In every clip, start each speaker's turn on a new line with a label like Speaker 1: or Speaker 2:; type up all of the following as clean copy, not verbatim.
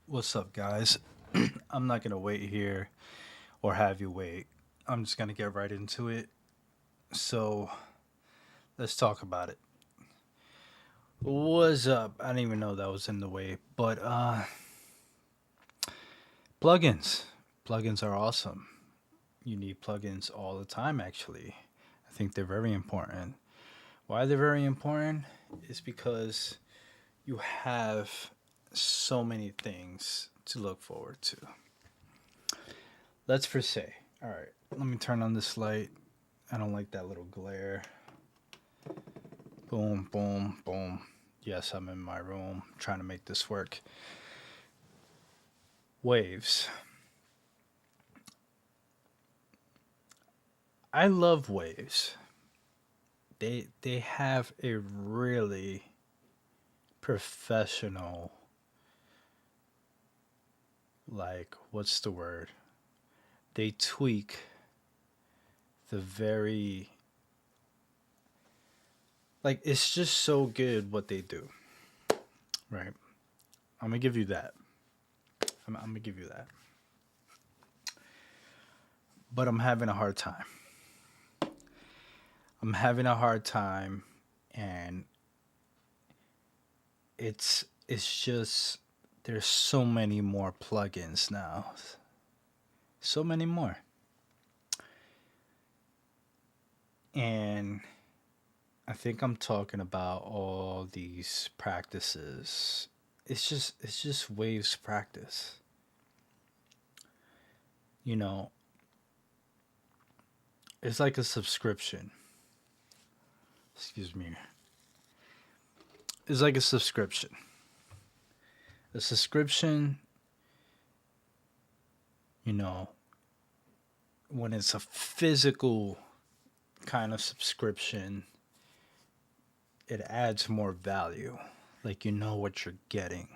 Speaker 1: What's up, guys? I'm not gonna wait here or have you wait. I'm just gonna get right into it. So let's talk about it. What's up? I didn't even know that was in the way, but plugins. Plugins are awesome. You need plugins all the time. Actually, I think they're very important. Why they're very important is because you have so many things to look forward to. Let's for say, all right. Let me turn on this light. I don't like that little glare. Boom, boom, boom. Yes, I'm in my room trying to make this work. Waves. I love waves. They have a really professional, like, what's the word? They tweak the very, like, it's just so good what they do, right? I'm gonna give you that. I'm gonna give you that. But I'm having a hard time. I'm having a hard time, and it's just there's so many more plugins now. So many more. And I think I'm talking about all these practices. It's just waves practice. You know, it's like a subscription. Excuse me. It's like a subscription. A subscription, you know, when it's a physical kind of subscription, it adds more value. Like you know what you're getting.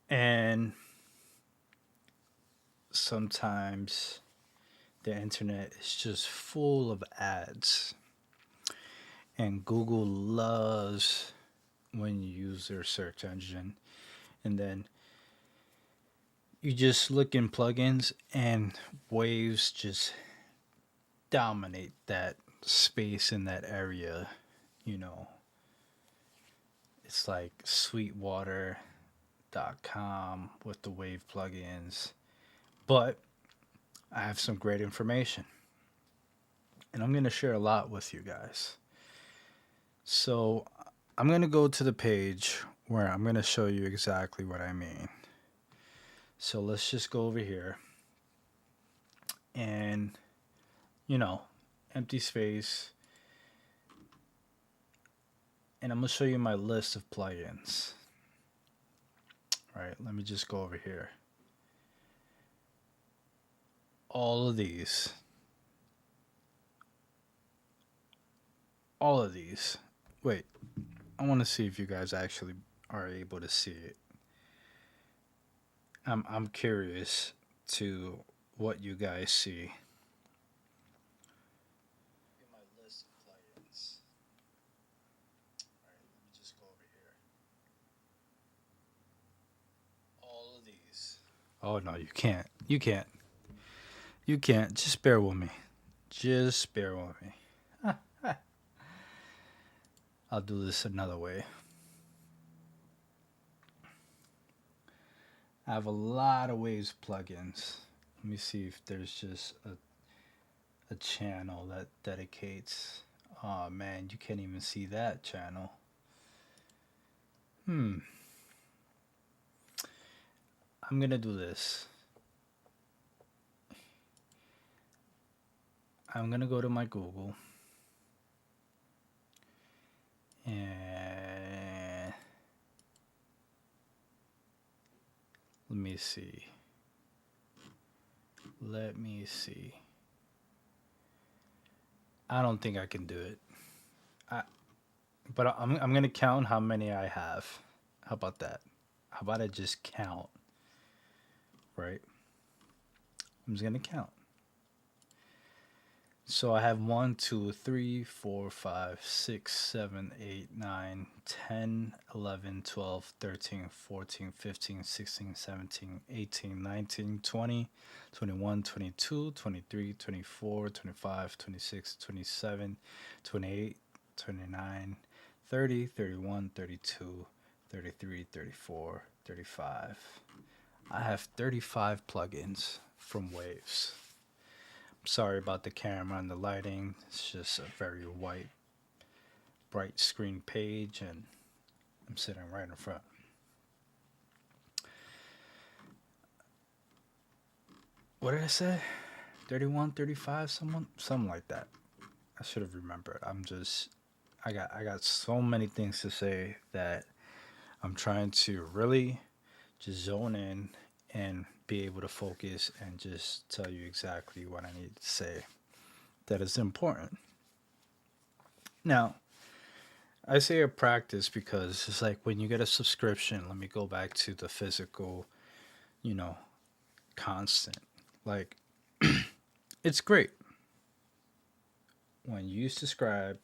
Speaker 1: And sometimes the internet is just full of ads. And Google loves when you use their search engine. And then you just look in plugins, and waves just dominate that space in that area. You know, it's like sweetwater.com with the wave plugins. But I have some great information, and I'm going to share a lot with you guys. So I'm going to go to the page where I'm going to show you exactly what I mean. So let's just go over here and, you know, empty space. And I'm going to show you my list of plugins. All right, let me just go over here. All of these, all of these. Wait, I want to see if you guys actually are able to see it. I'm curious to what you guys see. In my list of plugins. All right, let me just go over here. All of these. Oh no, you can't. You can't. You can't. Just bear with me. Just bear with me. I'll do this another way. I have a lot of Waves plugins. Let me see if there's just a channel that dedicates. Oh man, you can't even see that channel. Hmm. I'm gonna do this. I'm gonna go to my Google and let me see. Let me see. I don't think I can do it. I, but I'm gonna count how many I have. How about that? How about I just count? Right. I'm just gonna count. So I have 1, 2, 3, 4, 5, 6, 7, 8, 9, 10, 11, 12, 13, 14, 15, 16, 17, 18, 19, 20, 21, 22, 23, 24, 25, 26, 27, 28, 29, 30, 31, 32, 33, 34, 35. Sorry about the camera and the lighting. It's just a very white, bright screen page, and I'm sitting right in front. What did I say? 31, 35, something like that. I should have remembered. I got so many things to say that I'm trying to really just zone in and be able to focus and just tell you exactly what I need to say that is important. Now, I say a practice because it's like when you get a subscription, let me go back to the physical, you know, constant. Like, it's great. When you used to subscribe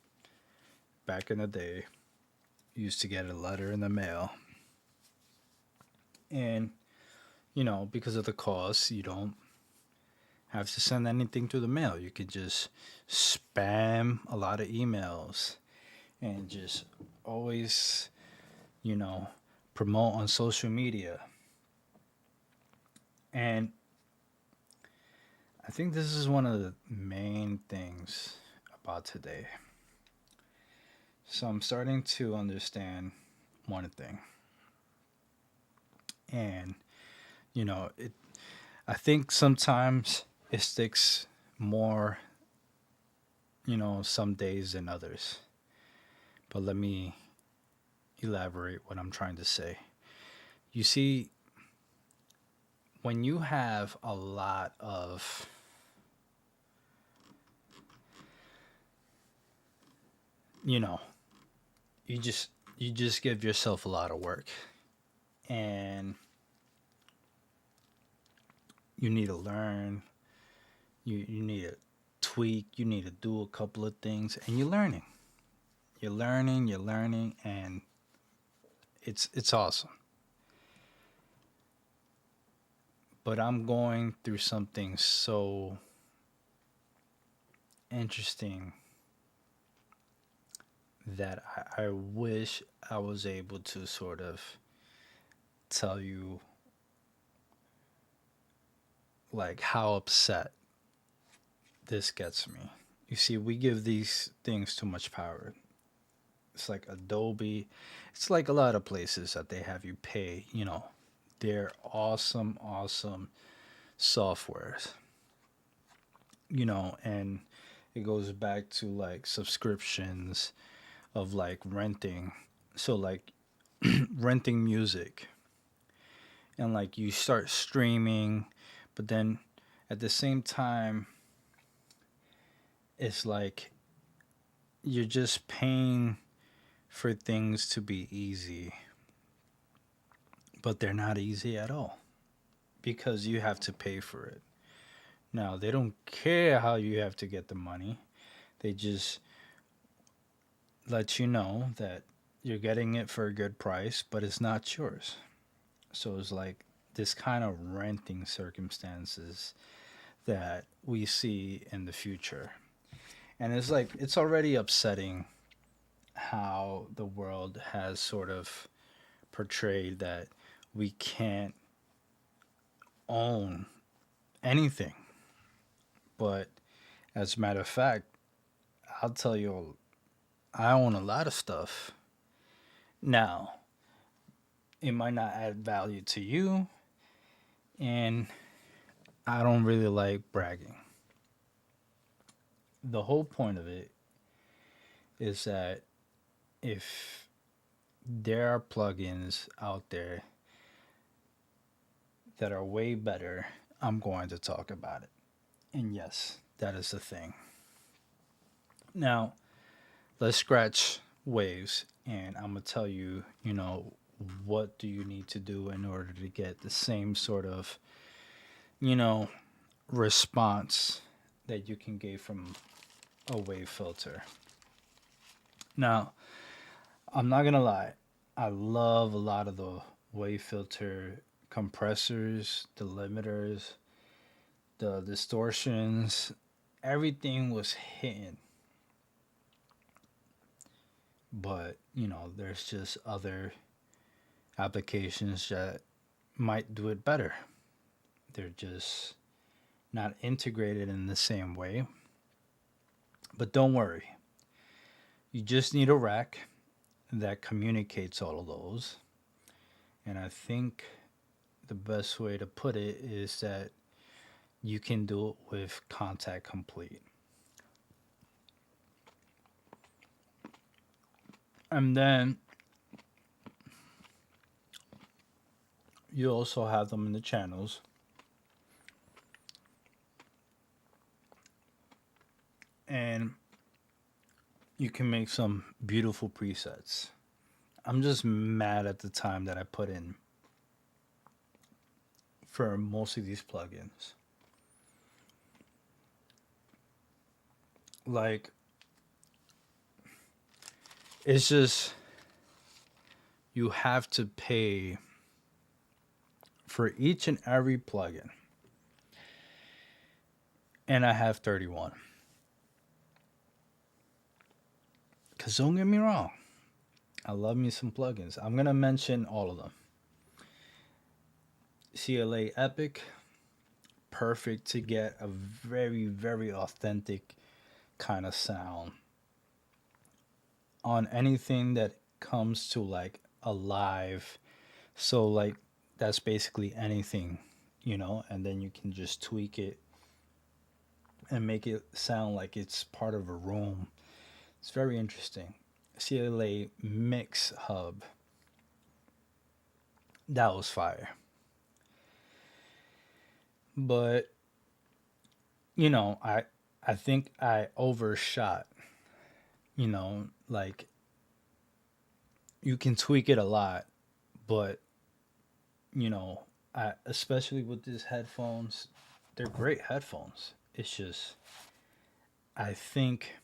Speaker 1: back in the day, you used to get a letter in the mail. And, because of the cost, you don't have to send anything through the mail. You could just spam a lot of emails and just always, you know, promote on social media. And I think this is one of the main things about today. So I'm starting to understand one thing. And, it I think sometimes it sticks more, some days than others. But let me elaborate what I'm trying to say. You see, when you have a lot of you know you just give yourself a lot of work, and you need to learn, you need to tweak, you need to do a couple of things, and you're learning, and it's awesome. But I'm going through something so interesting that I wish I was able to sort of tell you, like, how upset this gets me. You see, we give these things too much power. It's like Adobe, it's like a lot of places that they have you pay, they're awesome, awesome softwares, and it goes back to like subscriptions of like renting. So, like, renting music, and like you start streaming, but then at the same time, it's like you're just paying for things to be easy, but they're not easy at all because you have to pay for it. Now, they don't care how you have to get the money. They just let you know that you're getting it for a good price, but it's not yours. So it's like this kind of renting circumstances that we see in the future. And it's like it's already upsetting how the world has sort of portrayed that we can't own anything. But as a matter of fact, I'll tell you, I own a lot of stuff. Now, it might not add value to you, and I don't really like bragging. The whole point of it is that if there are plugins out there that are way better, I'm going to talk about it. And yes, that is the thing. Now, let's scratch waves, and I'm going to tell you, what do you need to do in order to get the same sort of, you know, response that you can get from a wave filter. Now, I'm not gonna lie, I love a lot of the wave filter compressors, the limiters, the distortions. Everything was hitting, but there's just other applications that might do it better. They're just not integrated in the same way. But don't worry, you just need a rack that communicates all of those. And I think the best way to put it is that you can do it with contact complete. And then you also have them in the channels. And you can make some beautiful presets. I'm just mad at the time that I put in for most of these plugins. Like, it's just, you have to pay for each and every plugin. And I have 31. Because don't get me wrong, I love me some plugins. I'm going to mention all of them. CLA Epic, perfect to get a very, very authentic kind of sound on anything that comes to like a live. So, like, that's basically anything, and then you can just tweak it and make it sound like it's part of a room. It's very interesting. CLA Mix Hub, that was fire. But I think I overshot. Like, you can tweak it a lot, but you know, especially with these headphones, they're great headphones. It's just I think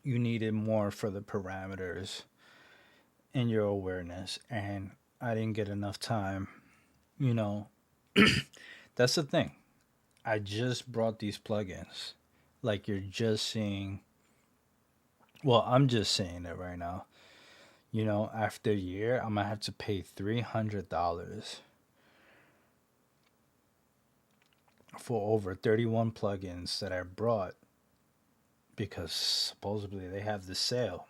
Speaker 1: you needed more for the parameters and your awareness, and I didn't get enough time. You know, that's the thing. I just brought these plugins. Like, you're just seeing. Well, I'm just saying it right now. After a year, I'm gonna have to pay $300 for over 31 plugins that I brought because supposedly they have the sale.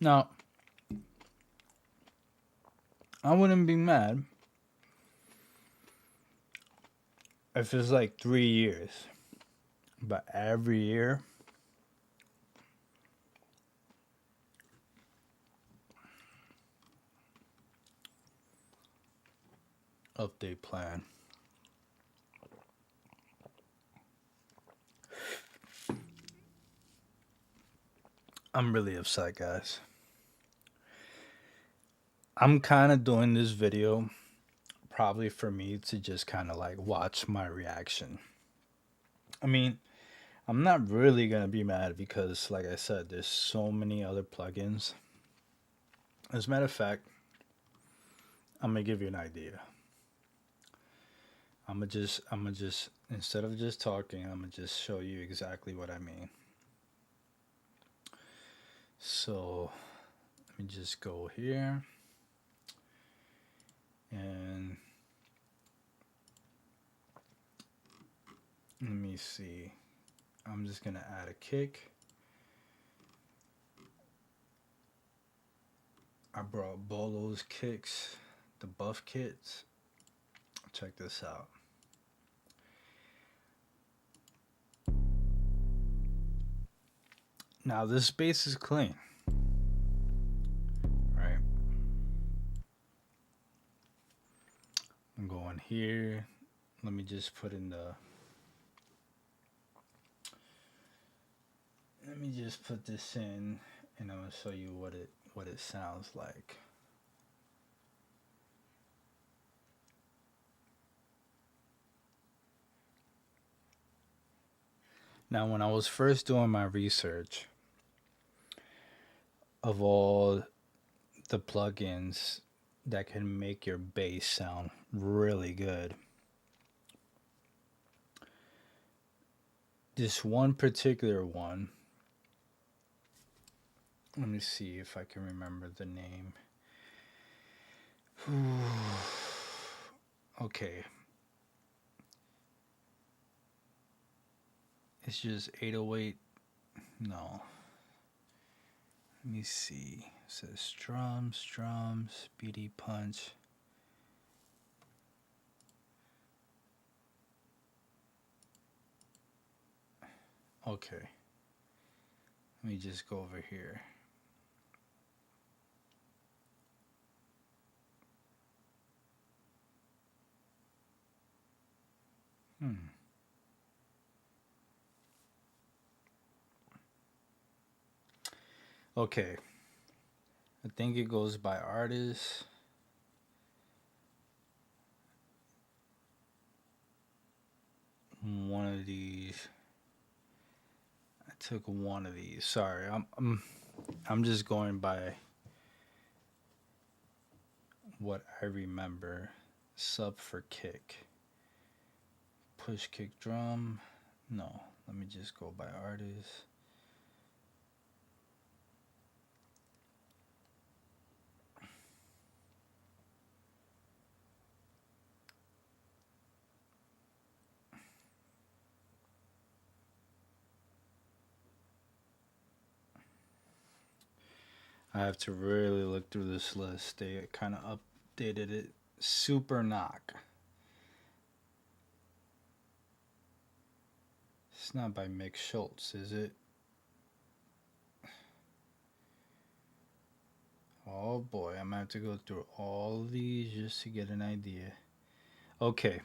Speaker 1: Now, I wouldn't be mad if it's like 3 years, but every year, update plan. I'm really upset, guys. I'm kind of doing this video probably for me to just kind of like watch my reaction. I mean, I'm not really gonna be mad because, like I said, there's so many other plugins. As a matter of fact, I'm gonna give you an idea. I'm gonna just instead of just talking, I'm gonna just show you exactly what I mean. So let me just go here and let me see. I'm just gonna add a kick. I brought Bolo's kicks, the buff kits. Check this out. Now this bass is clean, right? I'm going here. Let me just put in the. Let me just put this in, and I'm gonna show you what it sounds like. Now, when I was first doing my research of all the plugins that can make your bass sound really good, this one particular one, let me see if I can remember the name. Okay. It's just 808. No. Let me see. It says drums, BD punch. Okay. Let me just go over here. Okay. I think it goes by artist. One of these. I took one of these. Sorry, I'm just going by what I remember. Sub for kick. Push kick drum. No, let me just go by artist. I have to really look through this list. They kind of updated it. Super knock. It's not by Mick Schultz, is it? Oh boy, I'm gonna have to go through all these just to get an idea. Okay.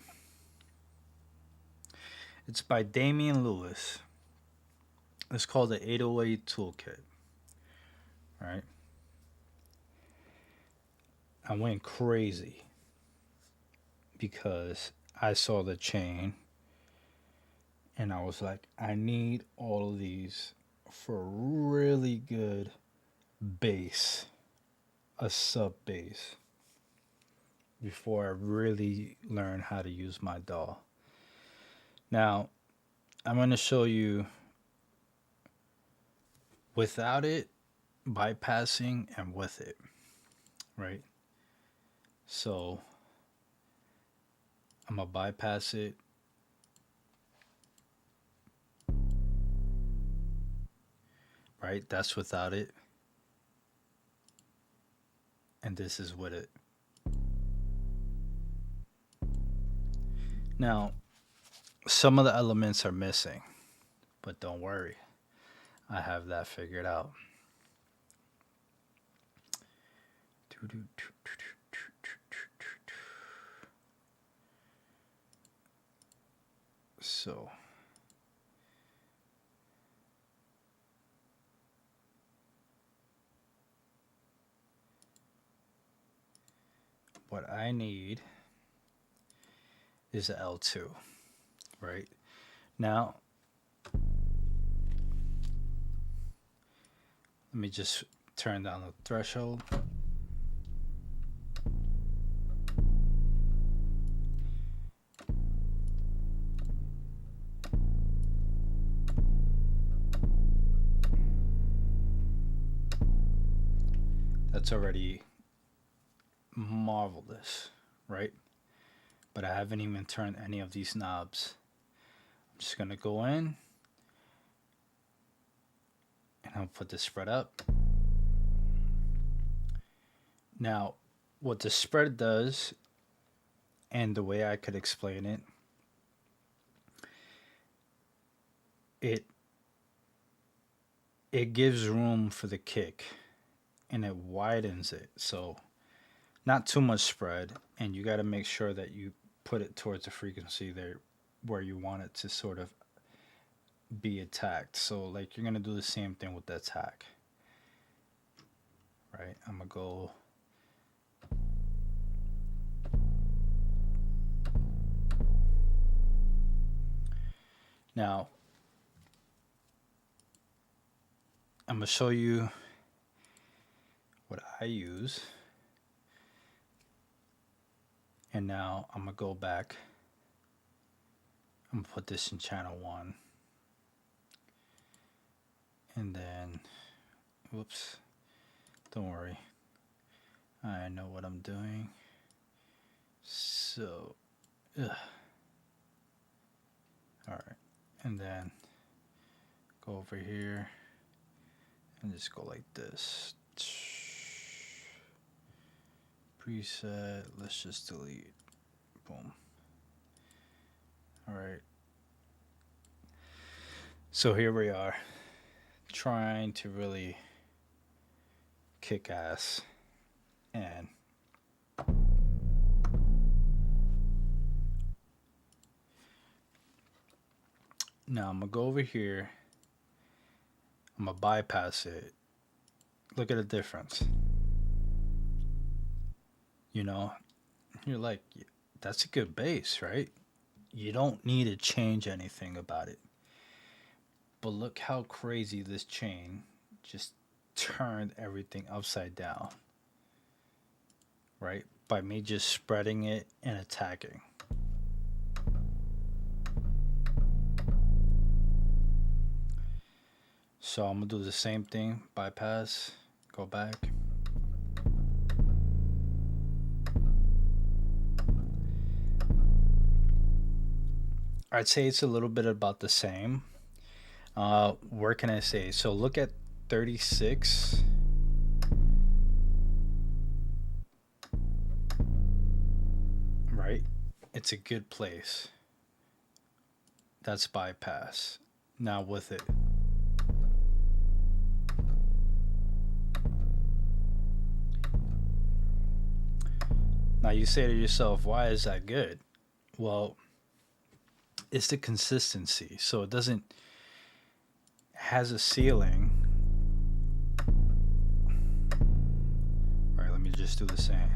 Speaker 1: It's by Damian Lewis. It's called the 808 Toolkit. Right? I went crazy because I saw the chain and I was like, I need all of these for really good bass, a sub bass, before I really learn how to use my DAW. Now, I'm going to show you without it, bypassing, and with it, right? So, I'm going to bypass it. Right? That's without it. And this is with it. Now, some of the elements are missing, but don't worry. I have that figured out. So, what I need is a L2, right? Now, let me just turn down the threshold. That's already marvelous, right? But I haven't even turned any of these knobs. I'm just gonna go in and I'll put the spread up. Now, what the spread does, and the way I could explain it, it it gives room for the kick and it widens it. So not too much spread, and you got to make sure that you put it towards the frequency there where you want it to sort of be attacked. So like you're going to do the same thing with the attack. Right? I'm going to go now. I'm gonna show you what I use. And now I'm gonna go back. I'm gonna put this in channel 1. And then, whoops, don't worry. I know what I'm doing. So, all right. And then go over here and just go like this. Preset, let's just delete. Boom. All right. So here we are, trying to really kick ass. And now I'm gonna go over here. I'm gonna bypass it. Look at the difference. You know, you're like, that's a good bass, right? You don't need to change anything about it. But look how crazy this chain just turned everything upside down, right? By me just spreading it and attacking. So I'm gonna do the same thing, bypass, go back. I'd say it's a little bit about the same. Where can I say? So look at 36. Right? It's a good place. That's bypass. Now with it. Now you say to yourself, why is that good? Well, it's the consistency. So it doesn't has a ceiling. All right, let me just do the same.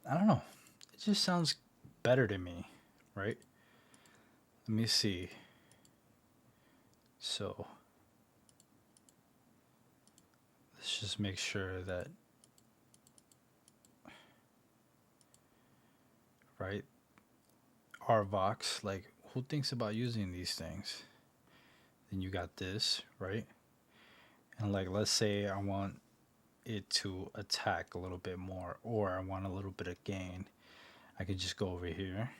Speaker 1: I don't know. It just sounds better to me, right? Let me see. So let's just make sure that, right? RVox, like, who thinks about using these things? Then you got this, right? And like, let's say I want it to attack a little bit more, or I want a little bit of gain. I could just go over here.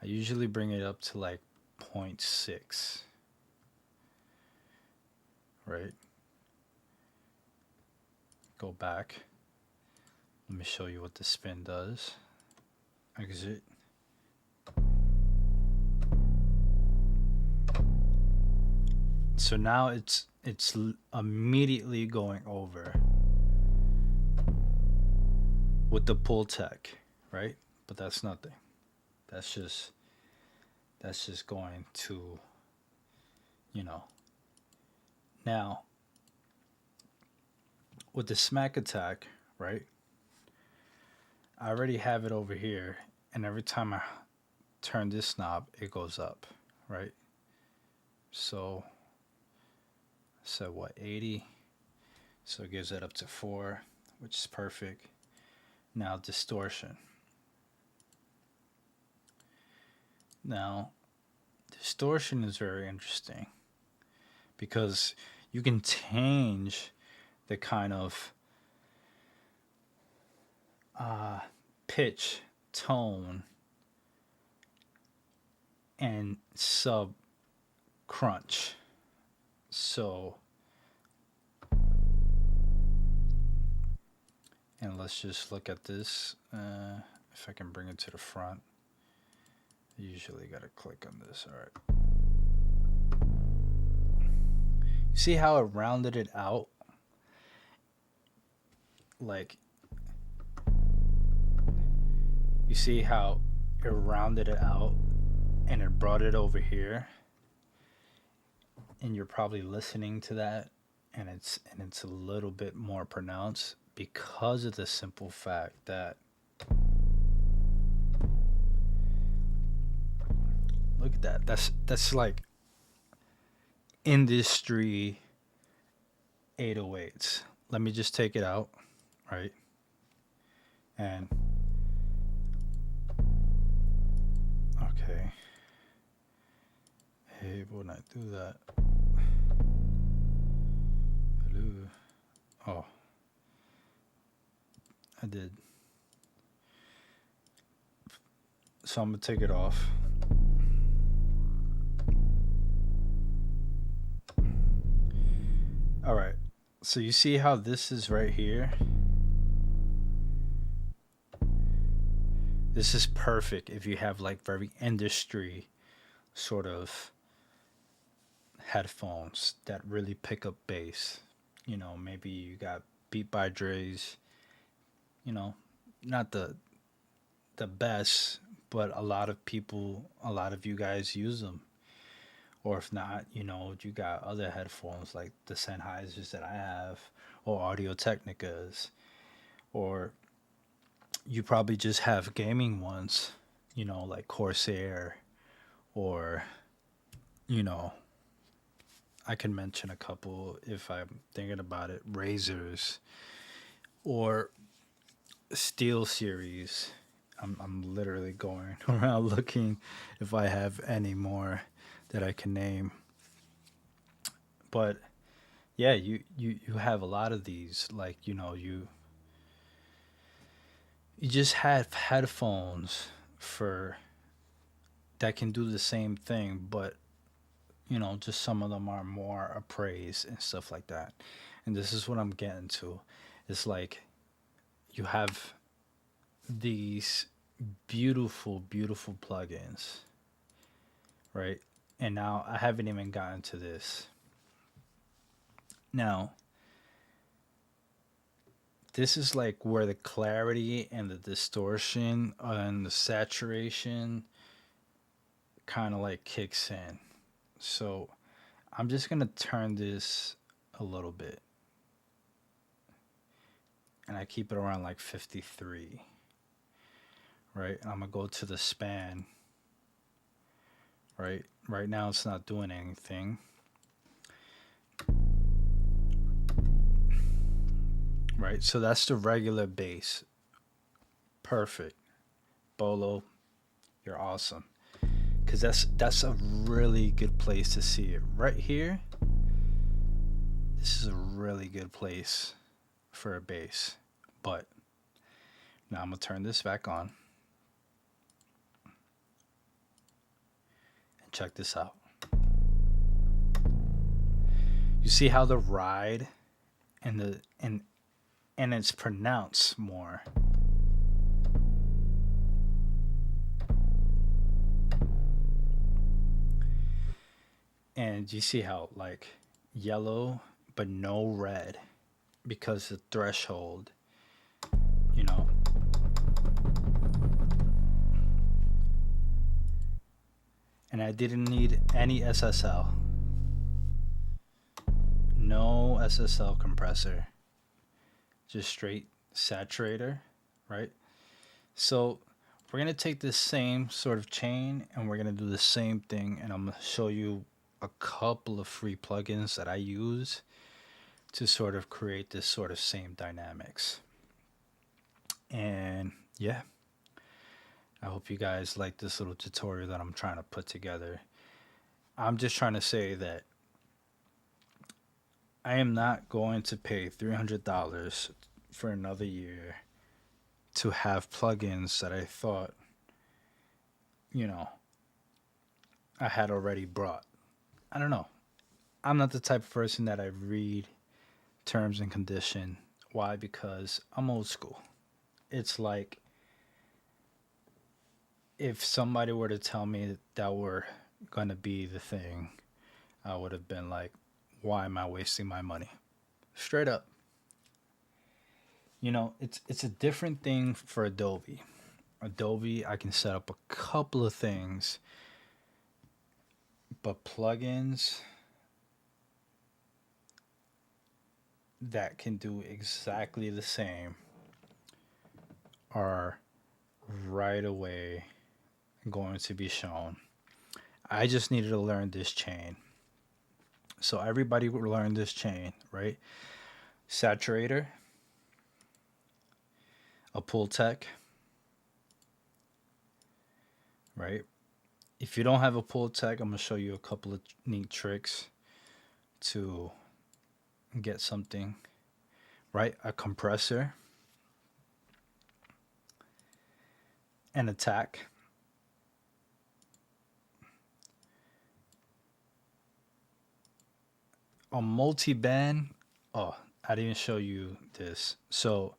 Speaker 1: I usually bring it up to like 0.6, right? Go back. Let me show you what the spin does. Exit. So now it's immediately going over with the pull tech, right? But that's nothing. That's just going to, you know. Now with the smack attack, right? I already have it over here, and every time I turn this knob, it goes up, right? So set what, 80? So it gives it up to 4, which is perfect. Now distortion. Now distortion is very interesting because you can change the kind of pitch, tone, and sub crunch. So, and let's just look at this. If I can bring it to the front, I usually gotta click on this. All right. You see how it rounded it out? Like, you see how it rounded it out and it brought it over here? And you're probably listening to that, and it's a little bit more pronounced because of the simple fact that that. That's like industry 808s. Let me just take it out, right? And okay. Hey, when I do that, hello. Oh, I did. So I'm gonna take it off. All right. So you see how this is right here? This is perfect if you have like very industry sort of headphones that really pick up bass. You know, maybe you got Beat by Dre's, you know, not the best, but a lot of you guys use them. Or if not, you know, you got other headphones like the Sennheisers that I have, or Audio Technicas, or you probably just have gaming ones, you know, like Corsair, or, you know, I can mention a couple if I'm thinking about it, Razors, or Steel Series. I'm literally going around looking if I have any more that I can name. But yeah, you have a lot of these. Like, you know, you just have headphones for that can do the same thing, but you know, just some of them are more appraised and stuff like that. And this is what I'm getting to. It's like you have these beautiful, beautiful plugins, right? And now I haven't even gotten to this. Now, this is like where the clarity and the distortion and the saturation kind of like kicks in. So I'm just gonna turn this a little bit, and I keep it around like 53, right? And I'm gonna go to the span, right? Right now it's not doing anything, right? So that's the regular bass. Perfect. Bolo, you're awesome. Cause that's a really good place to see it. Right here, this is a really good place for a bass. But now I'm gonna turn this back on and check this out. You see how the ride and and it's pronounced more. And you see how like yellow but no red because the threshold, you know. And I didn't need any SSL. No SSL compressor. Just straight saturator, right? So we're gonna take this same sort of chain and we're gonna do the same thing, and I'm gonna show you a couple of free plugins that I use to sort of create this sort of same dynamics. And yeah, I hope you guys like this little tutorial that I'm trying to put together. I'm just trying to say that I am not going to pay $300 for another year to have plugins that I thought, you know, I had already brought. I don't know. I'm not the type of person that I read terms and condition. Why? Because I'm old school. It's like if somebody were to tell me that were going to be the thing, I would have been like, why am I wasting my money? Straight up. You know, it's a different thing for Adobe. Adobe, I can set up a couple of things, but plugins that can do exactly the same are right away going to be shown. I just needed to learn this chain. So everybody would learn this chain, right? Saturator, a pull tech, right? If you don't have a pull tech, I'm gonna show you a couple of neat tricks to get something, right? A compressor, an attack, a multi-band. Oh, I didn't show you this. So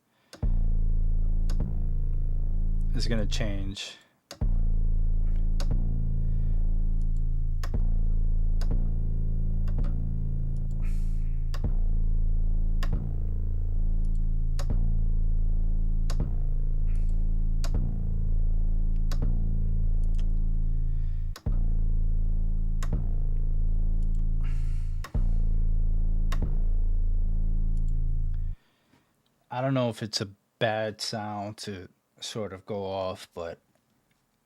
Speaker 1: it's gonna change. I don't know if it's a bad sound to sort of go off, but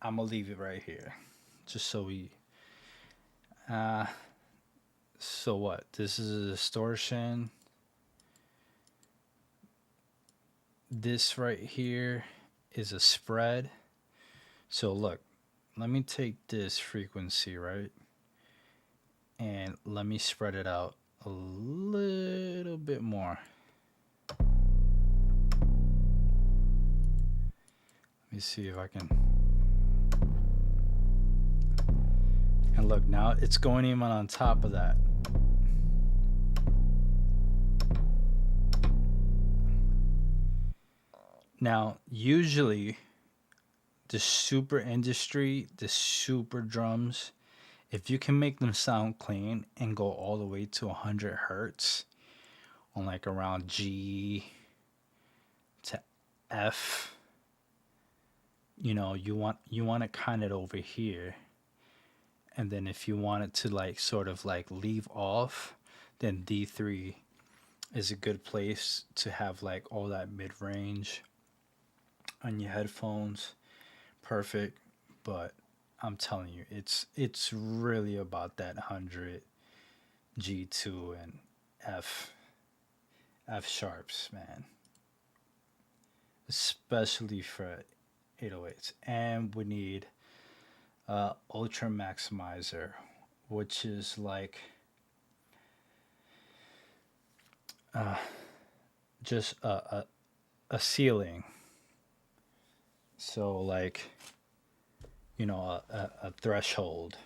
Speaker 1: I'm gonna leave it right here, just so we. Uh, so what? This is a distortion. This right here is a spread. So look, let me take this frequency, right? And let me spread it out a little bit more. Let me see if I can. And look, now it's going even on top of that. Now, usually the super industry, the super drums, if you can make them sound clean and go all the way to 100 hertz on like around G to F, you want to kind of over here, and then if you want it to like sort of like leave off, then D3 is a good place to have like all that mid range on your headphones. Perfect. But I'm telling you, it's really about that 100 G2 and F F sharps, man. Especially for 808s. And we need ultra maximizer, which is like uh, just a ceiling. So like a threshold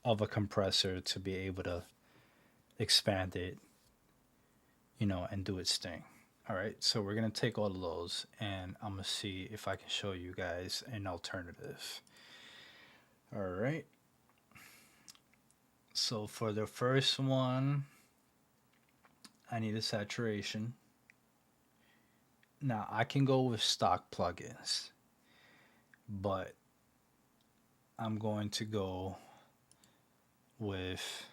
Speaker 1: of a compressor to be able to expand it, and do its thing. All right, so we're gonna take all of those, and I'm gonna see if I can show you guys an alternative. All right. So for the first one, I need a saturation. Now I can go with stock plugins, but I'm going to go with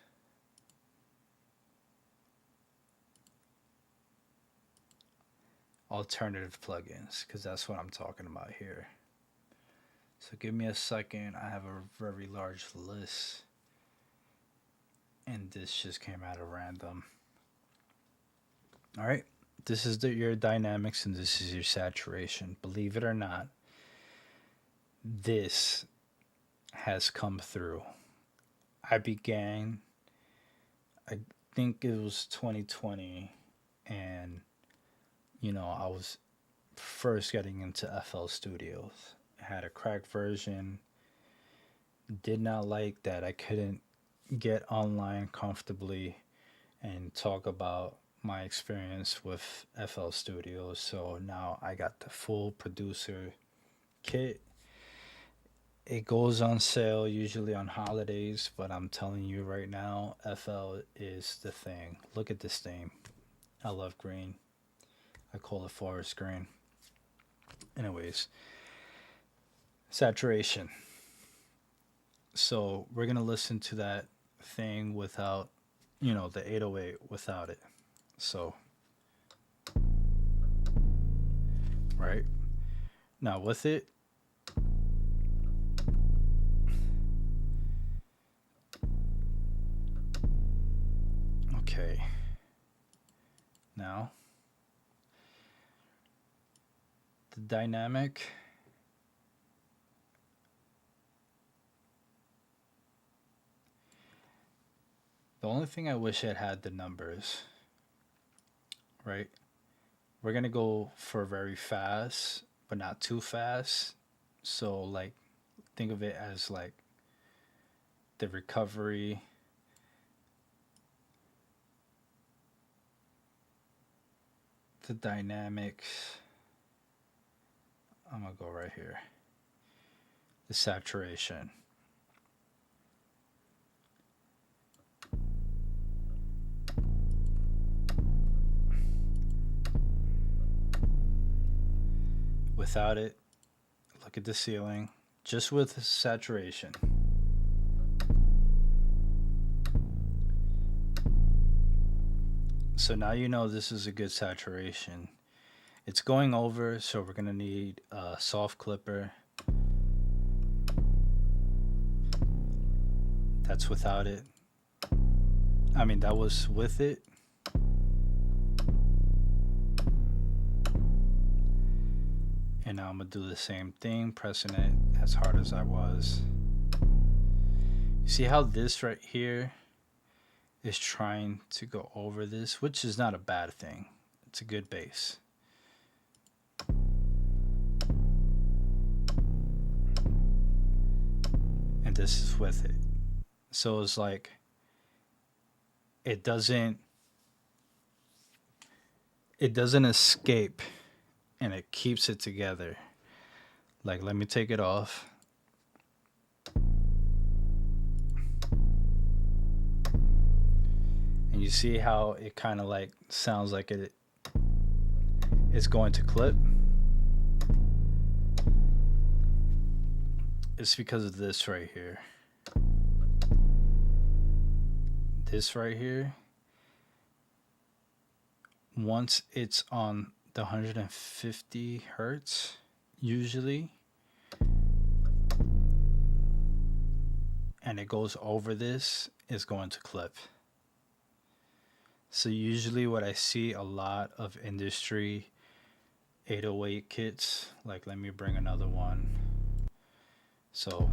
Speaker 1: alternative plugins because that's what I'm talking about here. So give me a second. I have a very large list, and this just came out of random. All right. This is your dynamics and this is your saturation. Believe it or not, this has come through. I began, I think it was 2020, and I was first getting into FL Studios. I had a cracked version, did not like that I couldn't get online comfortably and talk about my experience with FL Studios. So now I got the full producer kit. It goes on sale usually on holidays, but I'm telling you right now, FL is the thing. Look at this thing. I love green. I call it forest green. Anyways, saturation. So we're going to listen to that thing without, the 808 without it. So, right? Now with it, Okay. Now, the dynamic. The only thing I wish it had the numbers, right? We're gonna go for very fast, but not too fast. So like think of it as like the recovery, the dynamics. I'm gonna go right here. The saturation. Without it, look at the ceiling. Just with saturation. So now you know this is a good saturation. It's going over, so we're gonna need a soft clipper. That's without it. I mean, that was with it. And now I'm gonna do the same thing, pressing it as hard as I was. You see how this right here is trying to go over this, which is not a bad thing. It's a good base. And this is with it. So it's like it doesn't escape, and it keeps it together. Like, let me take it off. And you see how it kind of like sounds like it is going to clip. It's because of this right here. This right here. Once it's on the 150 hertz, usually, and it goes over this, is going to clip. So usually what I see a lot of industry 808 kits, like let me bring another one. So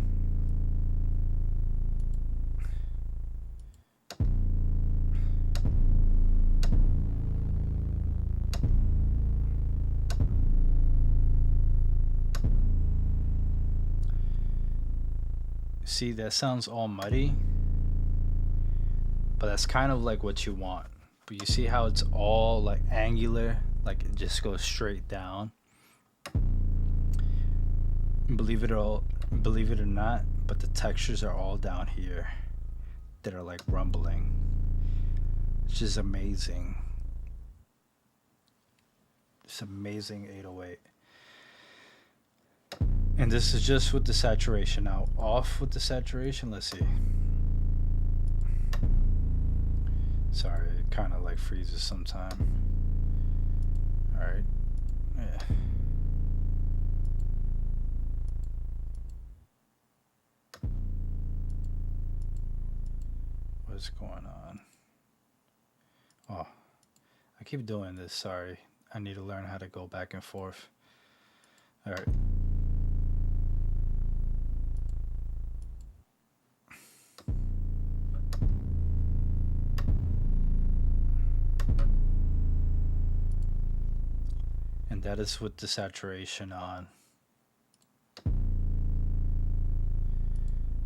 Speaker 1: see, that sounds all muddy, but that's kind of like what you want. But you see how it's all like angular, like it just goes straight down. Believe it or not, but the textures are all down here that are like rumbling. It's just amazing. It's amazing 808. And this is just with the saturation. Now off with the saturation, let's see. Sorry, it kind of like freezes sometime. Alright. Yeah. What's going on? Oh, I keep doing this. Sorry. I need to learn how to go back and forth. Alright. And that is with the saturation on.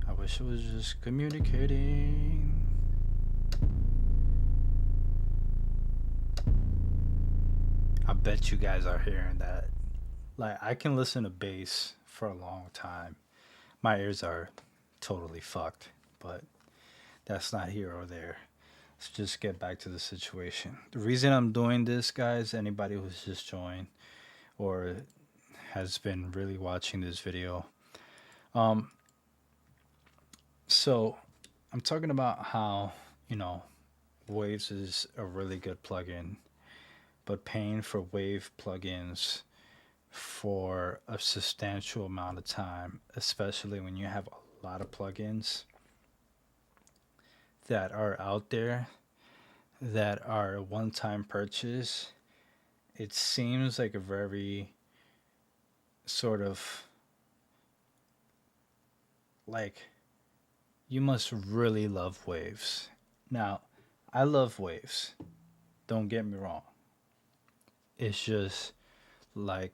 Speaker 1: I wish it was just communicating. I bet you guys are hearing that. Like, I can listen to bass for a long time. My ears are totally fucked, but that's not here or there. Let's just get back to the situation. The reason I'm doing this, guys, anybody who's just joined or has been really watching this video, so I'm talking about how, Waves is a really good plugin, but paying for Wave plugins for a substantial amount of time, especially when you have a lot of plugins that are out there that are a one time purchase, it seems like a very sort of like you must really love waves. Now, I love waves. Don't get me wrong. It's just like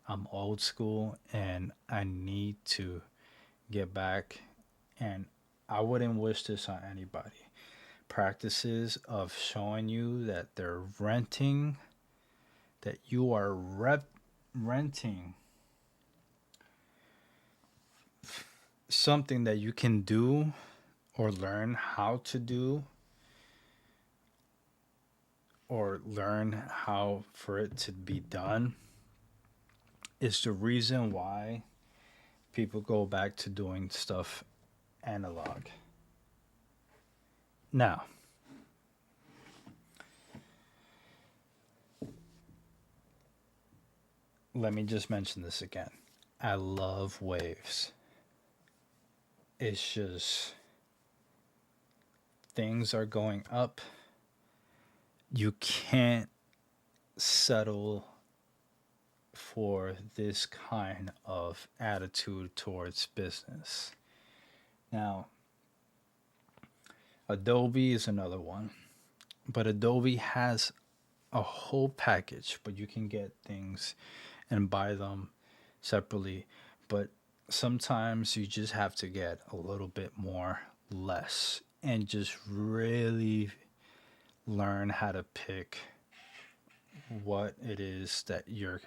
Speaker 1: I'm old school and I need to get back, and I wouldn't wish this on anybody. Practices of showing you that they're renting, that you are renting something that you can do or learn how to do or learn how for it to be done is the reason why people go back to doing stuff analog. Now, let me just mention this again. I love waves. It's just things are going up. You can't settle for this kind of attitude towards business. Now, Adobe is another one, but Adobe has a whole package, but you can get things and buy them separately. But sometimes you just have to get a little bit more less and just really learn how to pick what it is that you're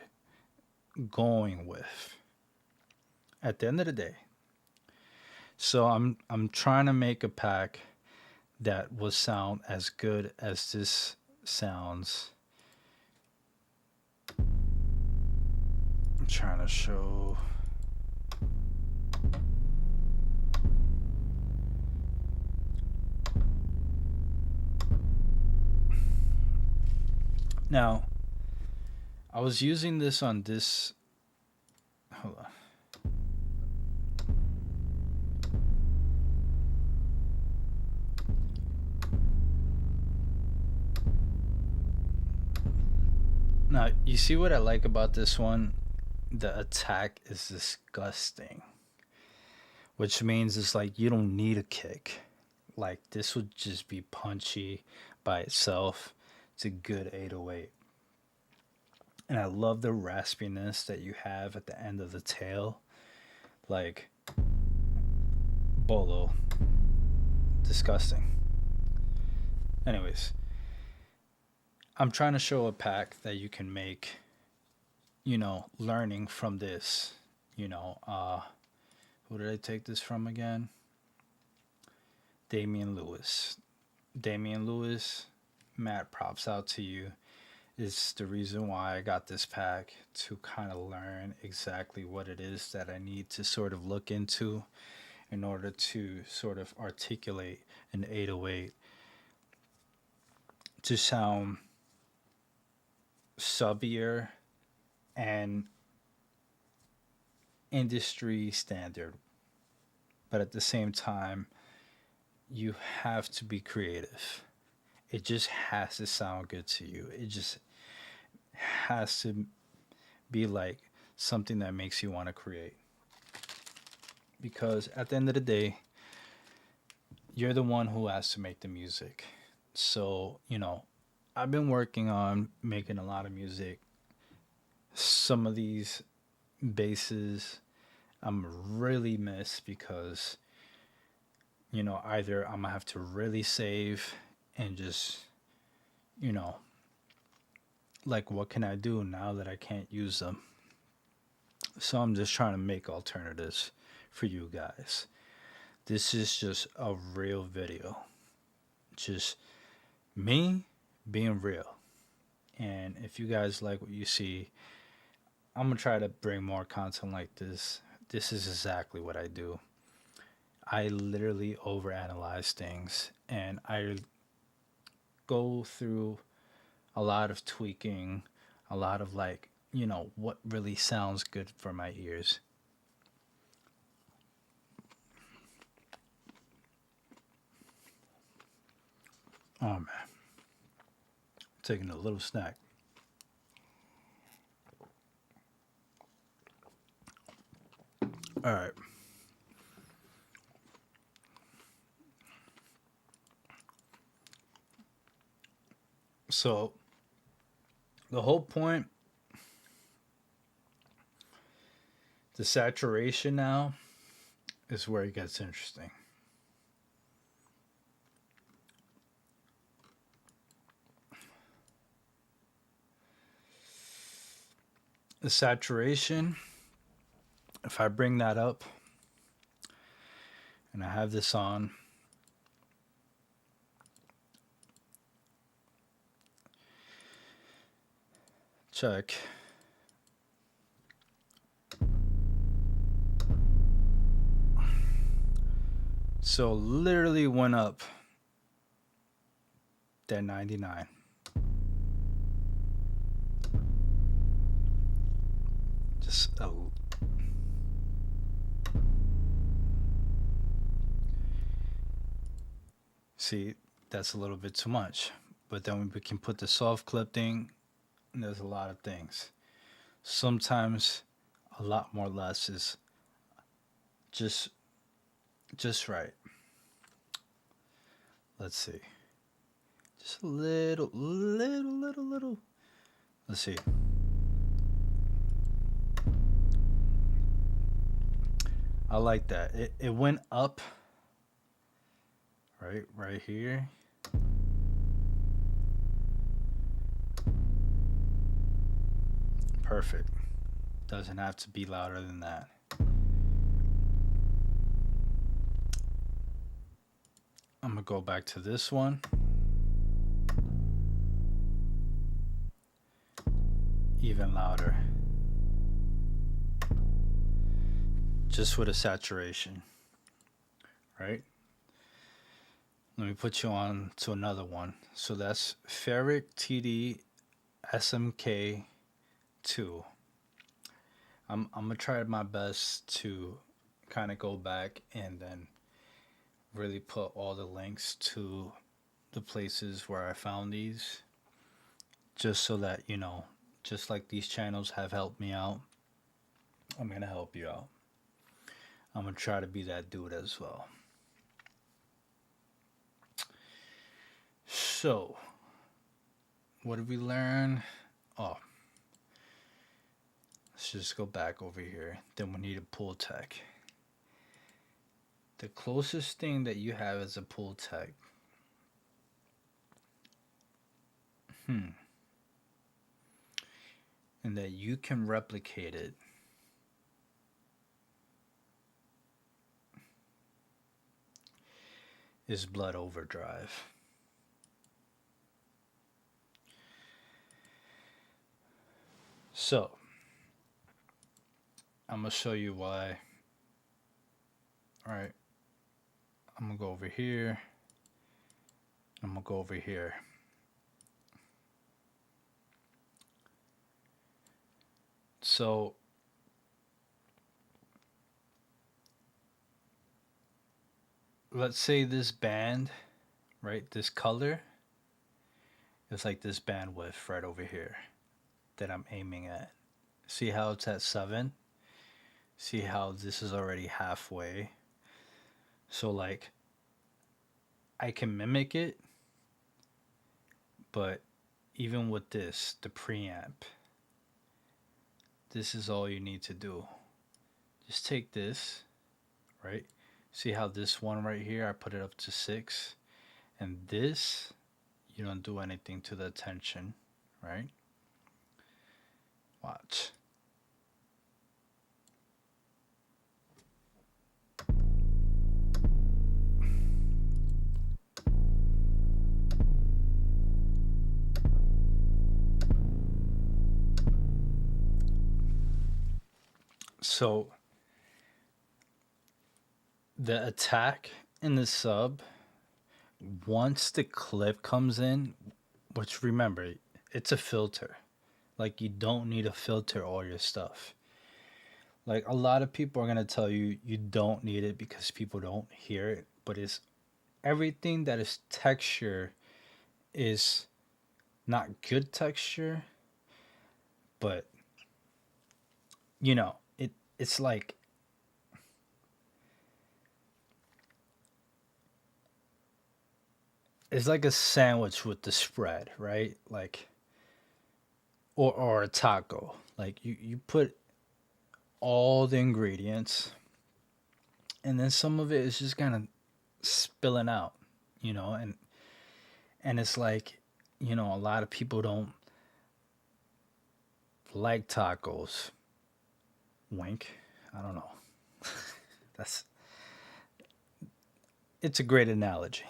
Speaker 1: going with at the end of the day. So I'm trying to make a pack that will sound as good as this sounds. I'm trying to show. Now, I was using this on this. Hold on. Now, you see what I like about this one? The attack is disgusting, which means it's like you don't need a kick. Like, this would just be punchy by itself. It's a good 808. And I love the raspiness that you have at the end of the tail. Like, bolo. Disgusting. Anyways, I'm trying to show a pack that you can make, learning from this. Who did I take this from again? Damian Lewis. Damian Lewis, Matt, props out to you. Is the reason why I got this pack to kind of learn exactly what it is that I need to sort of look into in order to sort of articulate an 808 to sound subbier and industry standard. But at the same time, you have to be creative. It just has to sound good to you. It just has to be like something that makes you want to create. Because at the end of the day, you're the one who has to make the music. So, I've been working on making a lot of music. Some of these basses I'm really miss because, either I'm gonna have to really save and just, you know, like what can I do now that I can't use them? So I'm just trying to make alternatives for you guys. This is just a real video. Just me being real. And if you guys like what you see, I'm going to try to bring more content like this. This is exactly what I do. I literally overanalyze things and I go through a lot of tweaking, a lot of what really sounds good for my ears. Oh man. Taking a little snack. All right. So the whole point, the saturation now is where it gets interesting. The saturation, if I bring that up and I have this on, check. So literally went up that 99. Just a see, that's a little bit too much. But then we can put the soft clip thing, and there's a lot of things. Sometimes a lot more less is just just right. Let's see. Just a little. Let's see. I like that. It went up right here. Perfect. Doesn't have to be louder than that. I'm gonna go back to this one. Even louder. Just with a saturation. Right? Let me put you on to another one. So that's Ferric TD SMK 2. I'm gonna try my best to kind of go back and then really put all the links to the places where I found these, just so that you know, just like these channels have helped me out, I'm gonna help you out. I'm gonna try to be that dude as well. So, what did we learn? Oh, let's just go back over here. Then we need a pull tech. The closest thing that you have as a pull tech. And that you can replicate it is Blood Overdrive. So, I'm going to show you why. All right. I'm going to go over here. I'm going to go over here. So, let's say this band, right? This color is like this bandwidth right over here that I'm aiming at. See how it's at 7? See how this is already halfway? So, like, I can mimic it, but even with this, the preamp, this is all you need to do. Just take this, right? See how this one right here, I put it up to 6. And this, you don't do anything to the tension, right? Watch. So the attack in the sub, once the clip comes in, which remember, it's a filter. Like, you don't need to filter all your stuff. Like, a lot of people are going to tell you you don't need it because people don't hear it, but it's everything that is texture is not good texture, but it's like it's like a sandwich with the spread, right? Like or a taco. Like you put all the ingredients and then some of it is just kind of spilling out, and it's like, a lot of people don't like tacos. Wink. I don't know. That's it's a great analogy.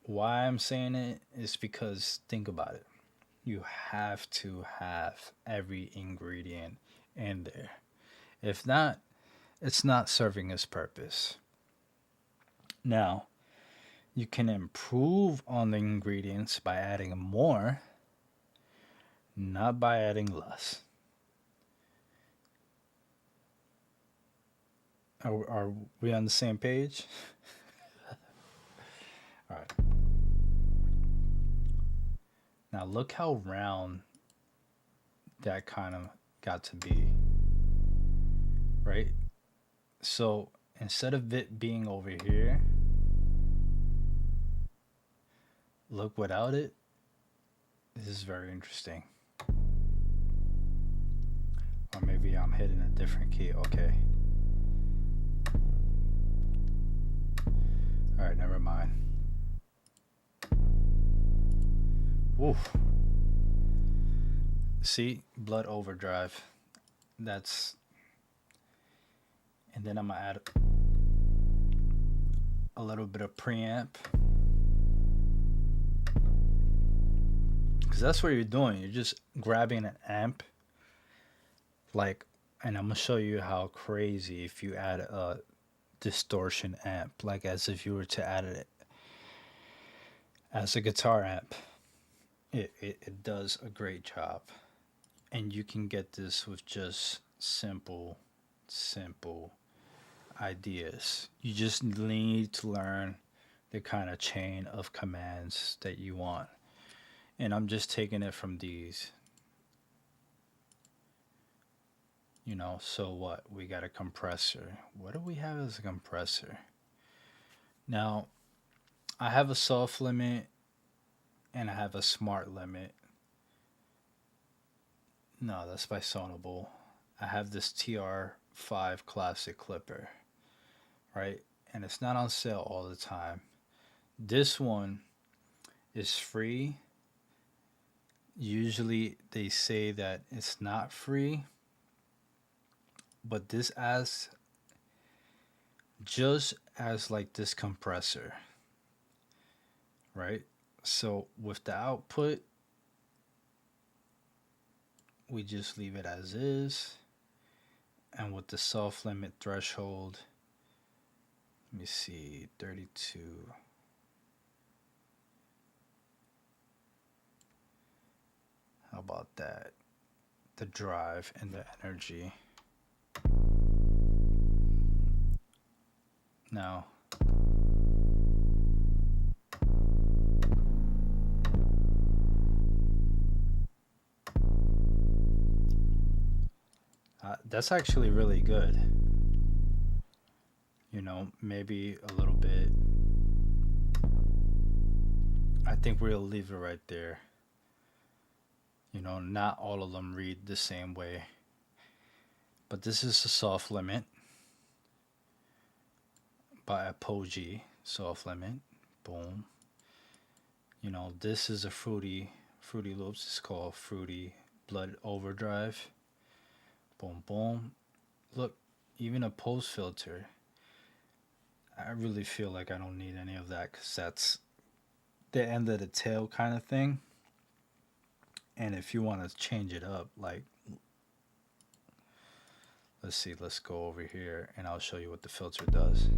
Speaker 1: Why I'm saying it is because think about it. You have to have every ingredient in there. If not, it's not serving its purpose. Now, you can improve on the ingredients by adding more, not by adding less. Are we on the same page? All right. Now, look how round that kind of got to be, right? So instead of it being over here, look without it. This is very interesting. Or maybe I'm hitting a different key. Okay. All right, never mind. Woof. See, blood overdrive. That's, and then I'm gonna add a little bit of preamp, because that's what you're doing. You're just grabbing an amp, like, and I'm gonna show you how crazy if you add a distortion amp, like as if you were to add it as a guitar amp. It does a great job, and you can get this with just simple ideas. You just need to learn the kind of chain of commands that you want. And I'm just taking it from these. So what? We got a compressor. What do we have as a compressor? Now, I have a soft limit and I have a smart limit. No, that's by Sonable. I have this TR5 Classic Clipper, right? And it's not on sale all the time. This one is free. Usually they say that it's not free, but this as just as like this compressor, right? So with the output, we just leave it as is. And with the soft limit threshold, let me see, 32. How about that? The drive and the energy. Now, that's actually really good. Maybe a little bit. I think we'll leave it right there. Not all of them read the same way. But this is a soft limit by Apogee soft limit. Boom. This is a Fruity Loops. It's called Fruity Blood Overdrive. Boom, boom. Look, even a post filter. I really feel like I don't need any of that because that's the end of the tail kind of thing. And if you want to change it up, like, let's see, let's go over here and I'll show you what the filter does.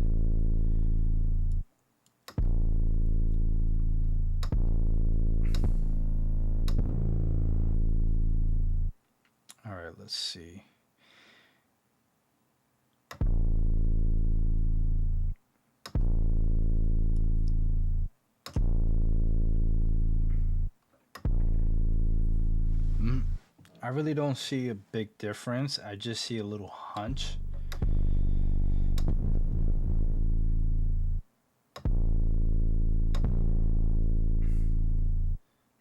Speaker 1: All right, let's see. really don't see a big difference. I just see a little hunch.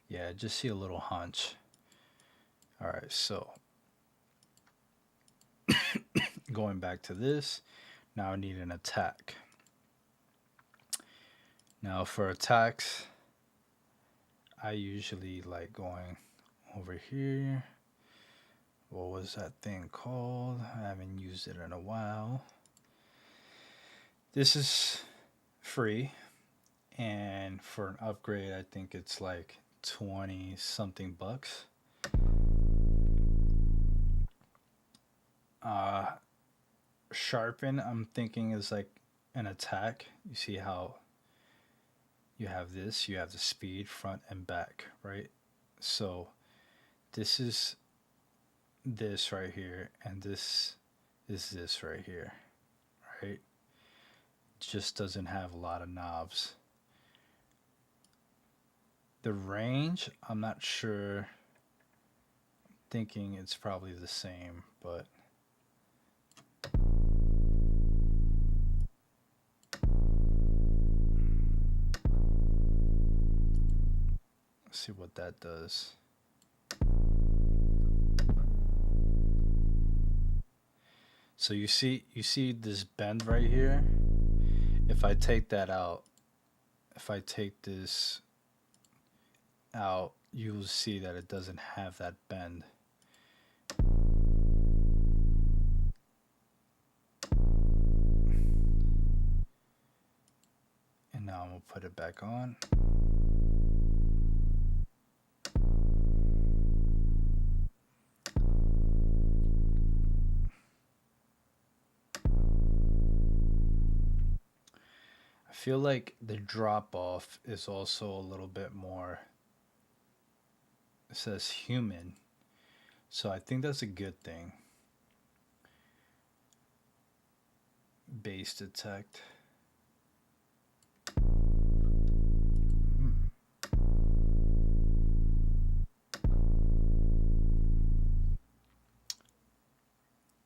Speaker 1: Yeah, I just see a little hunch. All right, so going back to this, now I need an attack. Now for attacks, I usually like going over here. What was that thing called? I haven't used it in a while. This is free, and for an upgrade, I think it's like 20 something bucks. Uh, Sharpen, I'm thinking is like an attack. You see how you have this, you have the speed front and back, right? So this is this right here, and this is this right here, right? Just doesn't have a lot of knobs. The range, I'm not sure. Thinking it's probably the same, but let's see what that does. So you see this bend right here. If I take that out, if I take this out, you'll see that it doesn't have that bend. And now I'm gonna put it back on. I feel like the drop off is also a little bit more. It says human, so I think that's a good thing. Base detect. Hmm.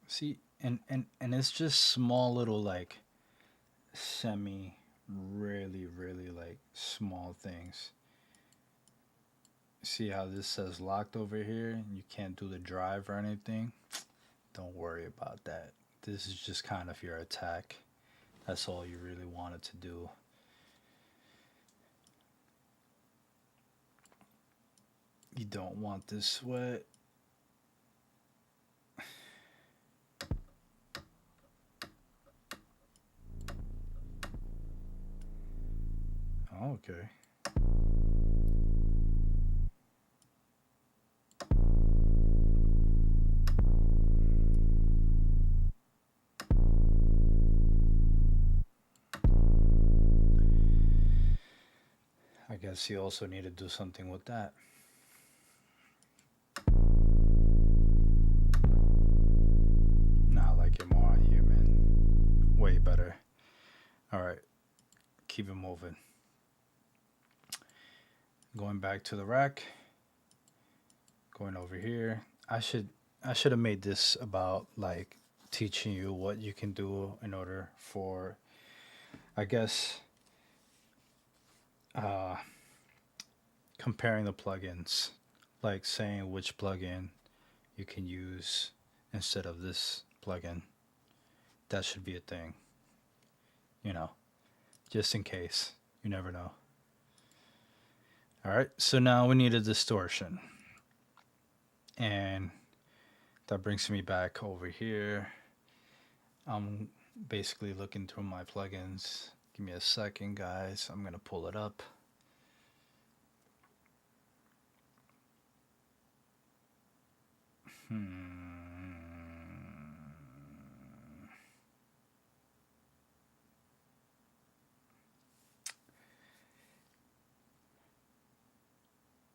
Speaker 1: See, and it's just small little like semi, really like small things. See how this says locked over here? You can't do the drive or anything. Don't worry about that. This is just kind of your attack. That's all you really wanted to do. You don't want this sweat. Okay. I guess you also need to do something with that. Nah, I like it more on human. Way better. Alright, keep it moving. Going back to the rack. Going over here. I should have made this about like teaching you what you can do in order for, I guess, uh, comparing the plugins, like saying which plugin you can use instead of this plugin. That should be a thing, you know, just in case. You never know. All right, so now we need a distortion. And that brings me back over here. I'm basically looking through my plugins. Give me a second, guys. I'm going to pull it up.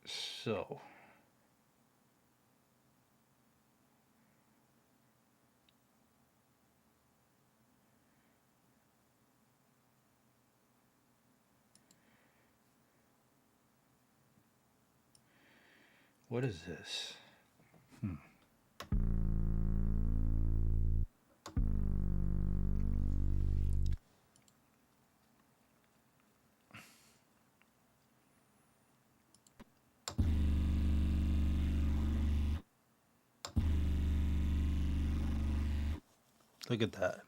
Speaker 1: So, what is this? Look at that.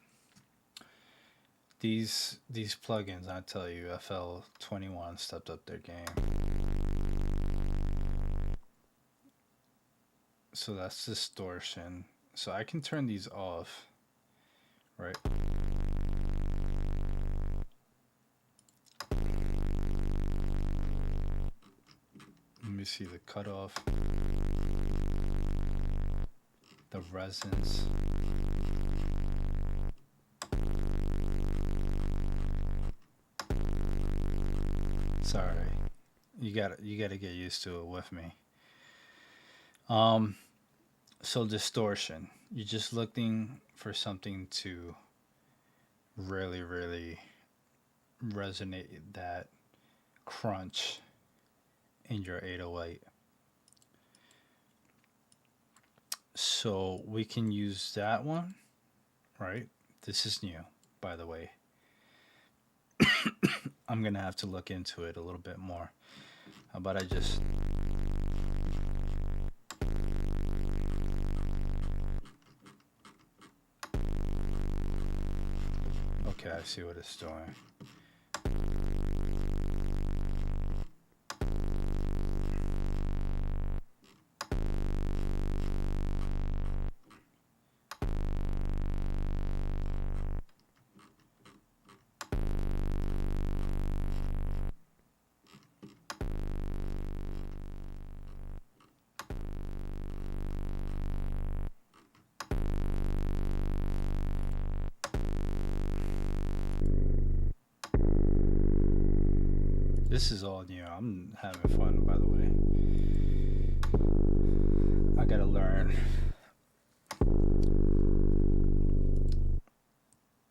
Speaker 1: These plugins, I tell you, FL21 stepped up their game. So that's distortion. So I can turn these off, right? Let me see the cutoff, the resonance. Sorry, you gotta get used to it with me. So distortion. You're just looking for something to really, really resonate that crunch in your 808. So we can use that one, right? This is new, by the way. I'm gonna have to look into it a little bit more. How about I just okay, I see what it's doing. This is all new. I'm having fun, by the way. I gotta learn.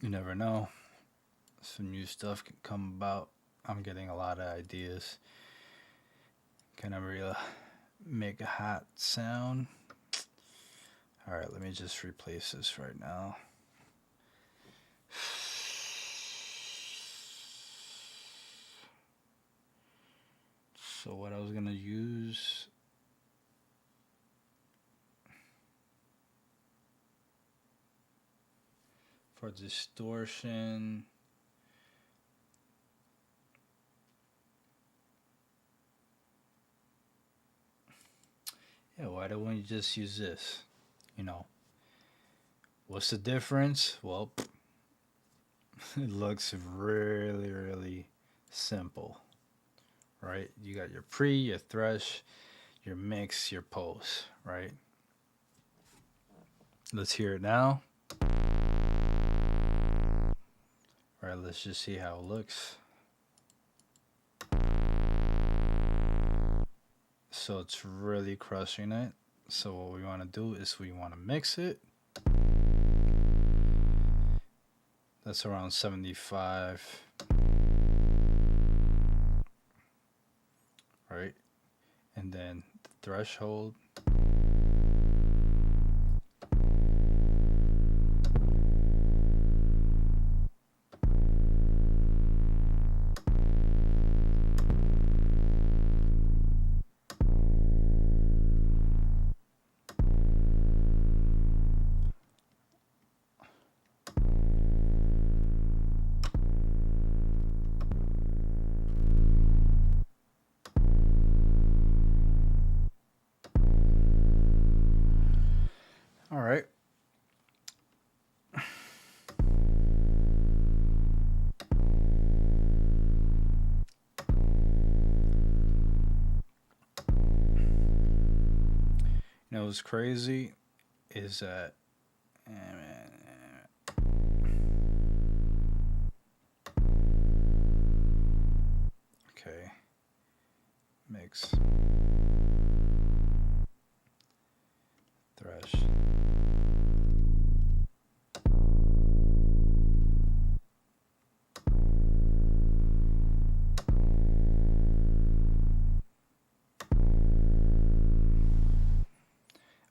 Speaker 1: You never know. Some new stuff can come about. I'm getting a lot of ideas. Can I really make a hot sound? Alright, let me just replace this right now. So what I was gonna use for distortion, yeah, why don't we just use this? You know, what's the difference? Well, it looks really, really simple, right? You got your pre, your thresh, your mix, your post, right? Let's hear it now. All right, let's just see how it looks. So it's really crushing it. So what we want to do is we want to mix it. That's around 75. Right? And then the threshold. All right. You know what's crazy is that okay, mix, thresh.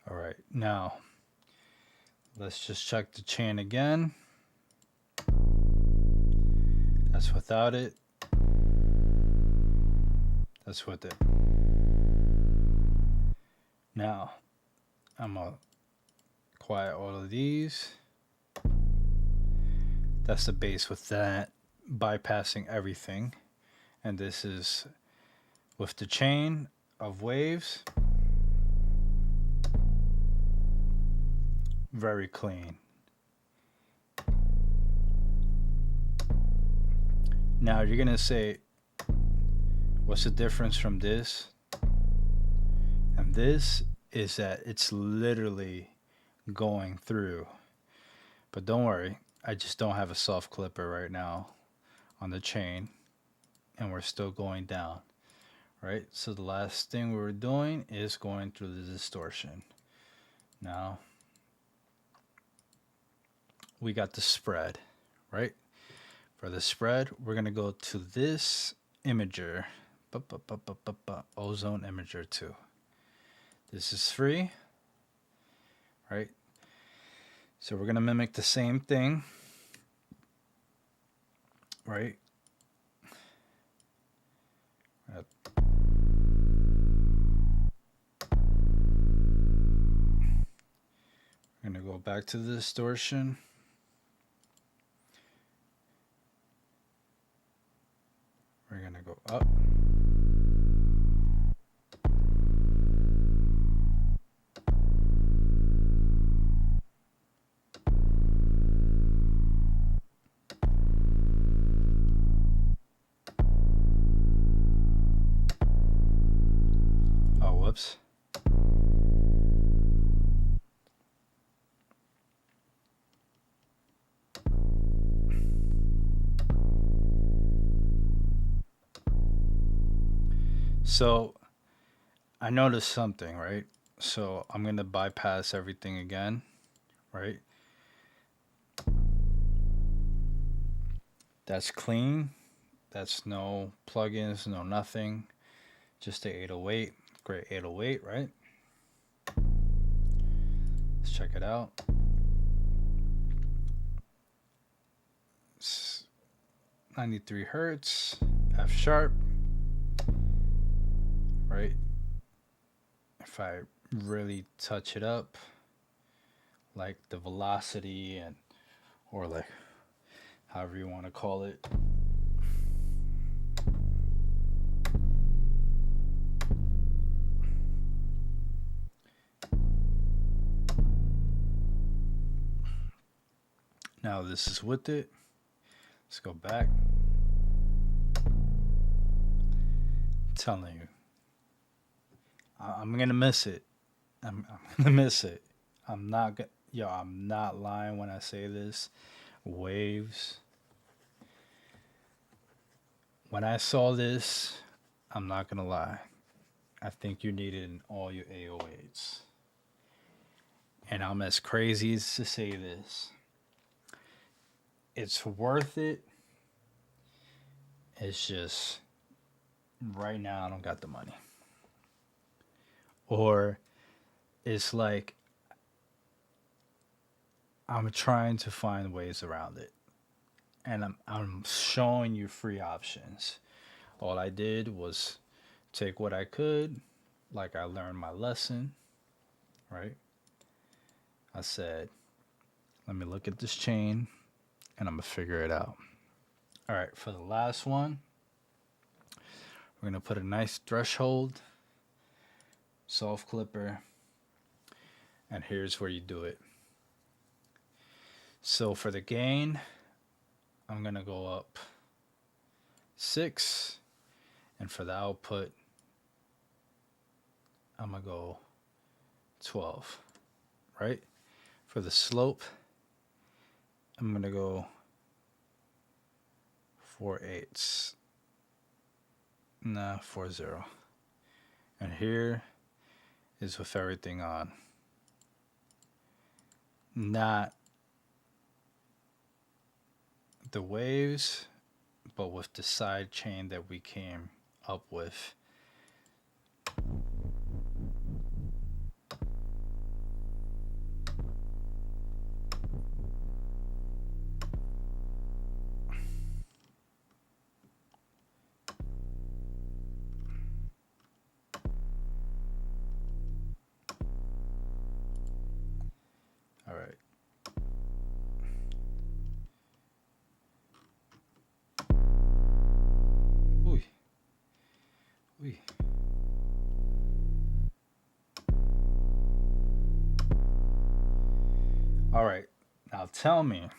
Speaker 1: All right, now let's just check the chain again. That's without it. That's with it. Now, I'm going to quiet all of these. That's the base with that, bypassing everything. And this is with the chain of waves. Very clean. Now you're gonna say, what's the difference from this and this? Is that it's literally going through. But don't worry, I just don't have a soft clipper right now on the chain, and we're still going down, right? So the last thing we were doing is going through the distortion. Now we got the spread, right? For the spread, we're gonna go to this imager, ozone imager 2. This is free, right? So we're gonna mimic the same thing, right? We're gonna go back to the distortion. We're gonna go up. Oh, whoops. So I noticed something, right? So I'm gonna bypass everything again, right? That's clean. That's no plugins, no nothing. Just the 808. Great 808, right? Let's check it out. It's 93 hertz, F sharp, right? If I really touch it up, like the velocity and or like however you want to call it. Now this is with it. Let's go back. I'm telling you, I'm gonna miss it. I'm gonna miss it. I'm not gonna. Yo, I'm not lying when I say this. Waves. When I saw this, I'm not gonna lie. I think you need it in all your 808s. And I'm as crazy as to say this. It's worth it. It's just right now I don't got the money. Or it's like I'm trying to find ways around it. And I'm showing you free options. All I did was take what I could, like I learned my lesson, right? I said, let me look at this chain and I'm gonna figure it out. All right, for the last one, we're gonna put a nice threshold, soft clipper, and here's where you do it. So for the gain, I'm gonna go up 6, and for the output, I'm gonna go 12, right? For the slope, I'm gonna go 4/8. Nah, 4/0. And here is with everything on. Not the waves, but with the side chain that we came up with. All right. baby. All right. Now tell me,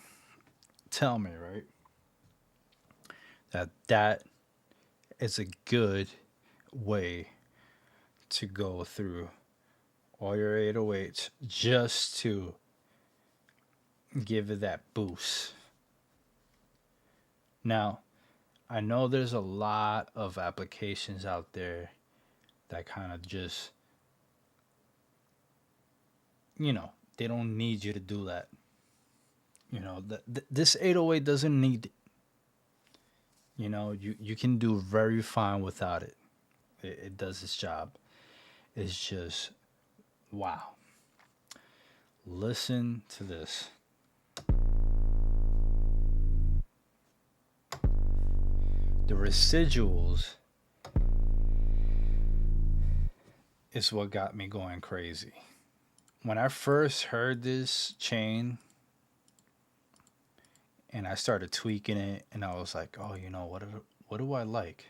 Speaker 1: right, that is a good way to go through all your 808s just to give it that boost. Now, I know there's a lot of applications out there that kind of just, they don't need you to do that. This 808 doesn't need, you can do very fine without it. It does its job. It's just, wow. Listen to this. The residuals is what got me going crazy. When I first heard this chain and I started tweaking it, and I was like, oh, what do I like?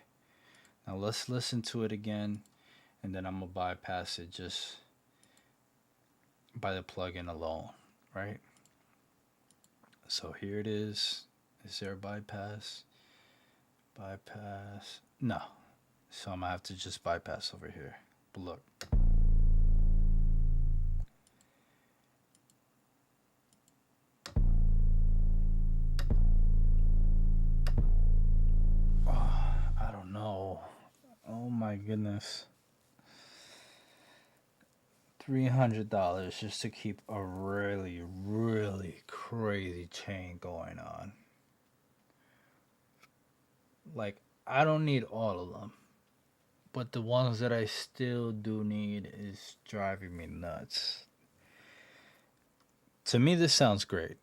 Speaker 1: Now let's listen to it again, and then I'm gonna bypass it just by the plugin alone, right? So here it is. Is there a bypass? Bypass. No. So I'm gonna have to just bypass over here. But look. Oh, I don't know. Oh my goodness. $300 just to keep a really, really crazy chain going on. Like, I don't need all of them, but the ones that I still do need is driving me nuts. To me, this sounds great.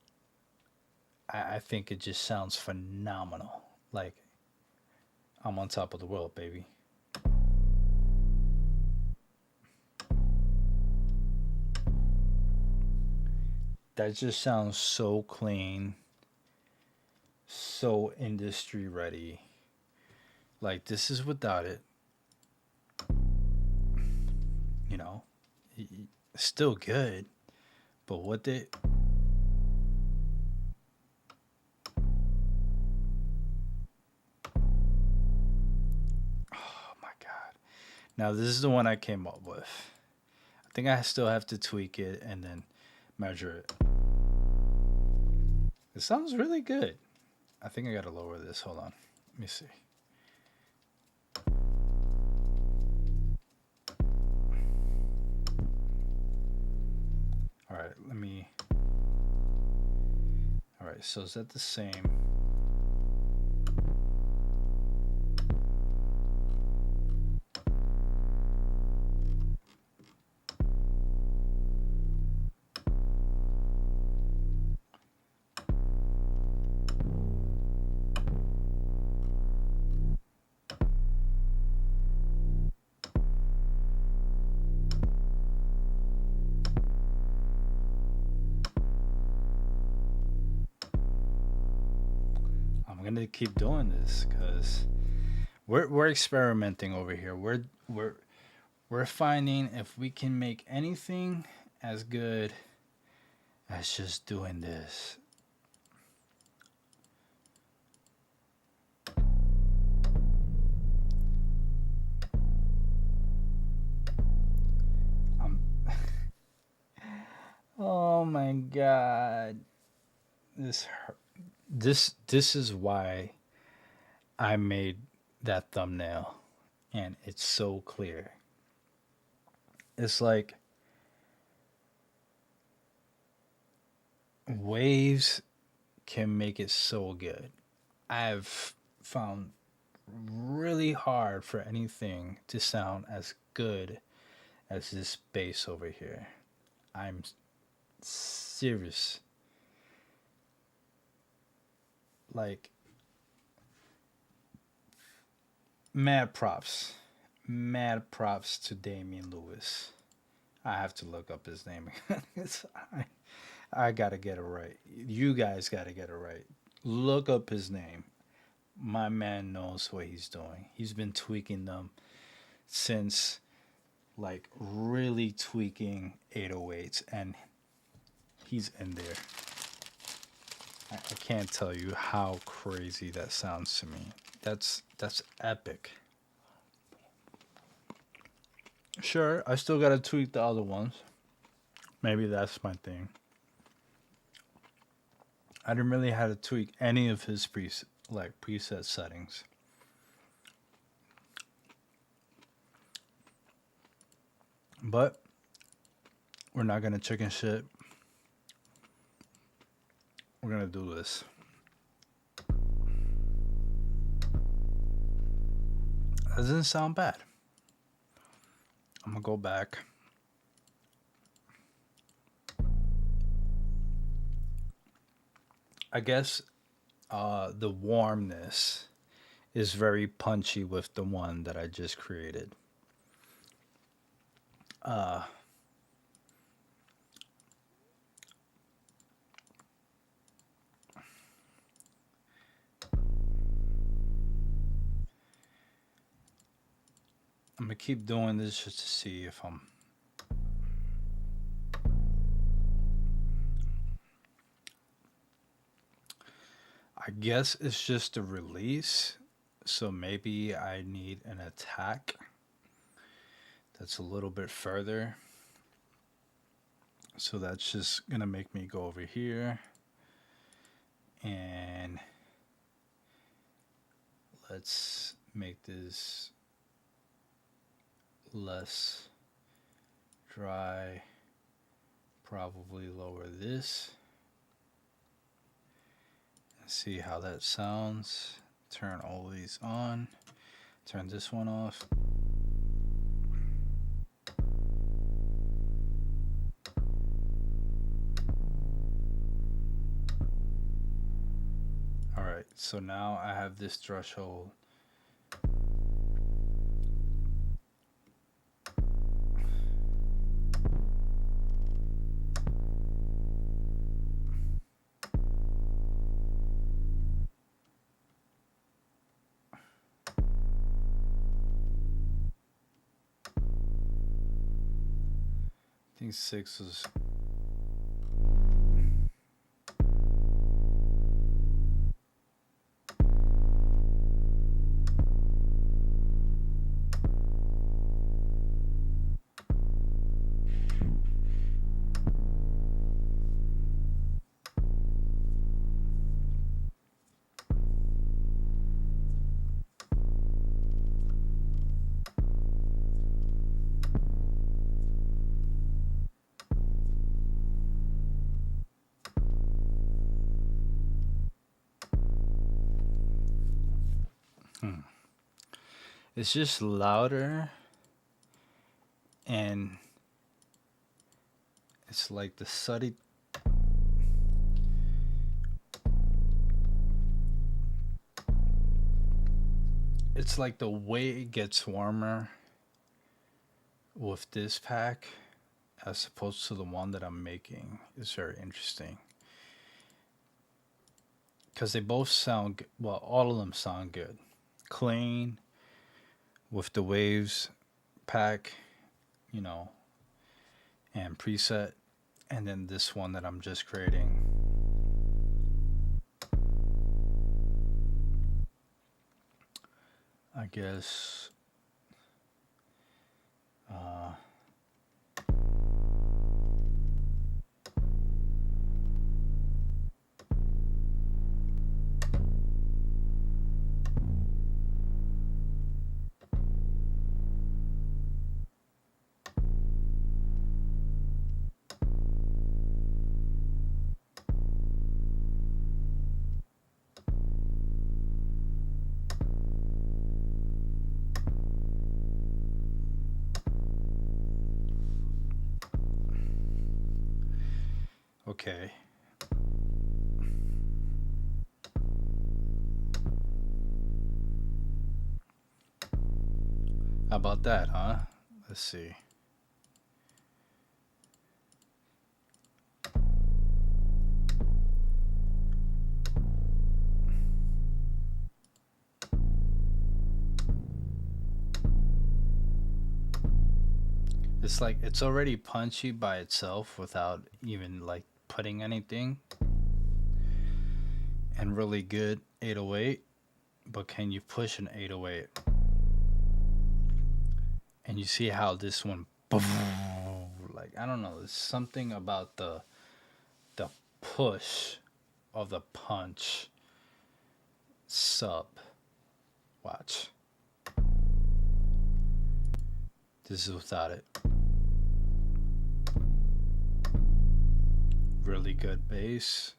Speaker 1: I think it just sounds phenomenal. Like, I'm on top of the world, baby. That just sounds so clean, so industry ready. Like, this is without it, you know, still good. But what they, oh my God. Now, this is the one I came up with. I think I still have to tweak it and then measure it. It sounds really good. I think I gotta lower this. Hold on. Let me see. All right, let me. All right, so is that the same? I'm gonna keep doing this because we're experimenting over here. We're finding if we can make anything as good as just doing this. I'm Oh my god. This this is why I made that thumbnail and it's so clear. It's like waves can make it so good. I've found really hard for anything to sound as good as this bass over here. I'm serious. Like, mad props. Mad props to Damian Lewis. I have to look up his name. I gotta get it right. You guys gotta get it right. Look up his name. My man knows what he's doing. He's been tweaking them since like really tweaking 808s, and he's in there. I can't tell you how crazy that sounds to me. That's epic. Sure, I still gotta tweak the other ones. Maybe that's my thing. I didn't really have to tweak any of his preset settings. But we're not gonna chicken shit. We're gonna do this. That doesn't sound bad. I'm gonna go back. I guess the warmness is very punchy with the one that I just created. Uh, I'm gonna keep doing this just to see if I'm. I guess it's just a release, so maybe I need an attack that's a little bit further. So that's just gonna make me go over here and let's make this less dry. Probably lower this. See how that sounds. Turn all these on. Turn this one off. Alright, so now I have this threshold. I think 6 was. It's just louder, and it's like the suddy. It's like the way it gets warmer with this pack as opposed to the one that I'm making is very interesting. Because they both sound good. Well, all of them sound good. Clean with the waves pack, you know, and preset. And then this one that I'm just creating. I guess. Okay. How about that, huh? Let's see. It's like it's already punchy by itself without even like putting anything, and really good 808. But can you push an 808? And you see how this one, like I don't know, there's something about the push of the punch sub. Watch. This is without it. Really good bass.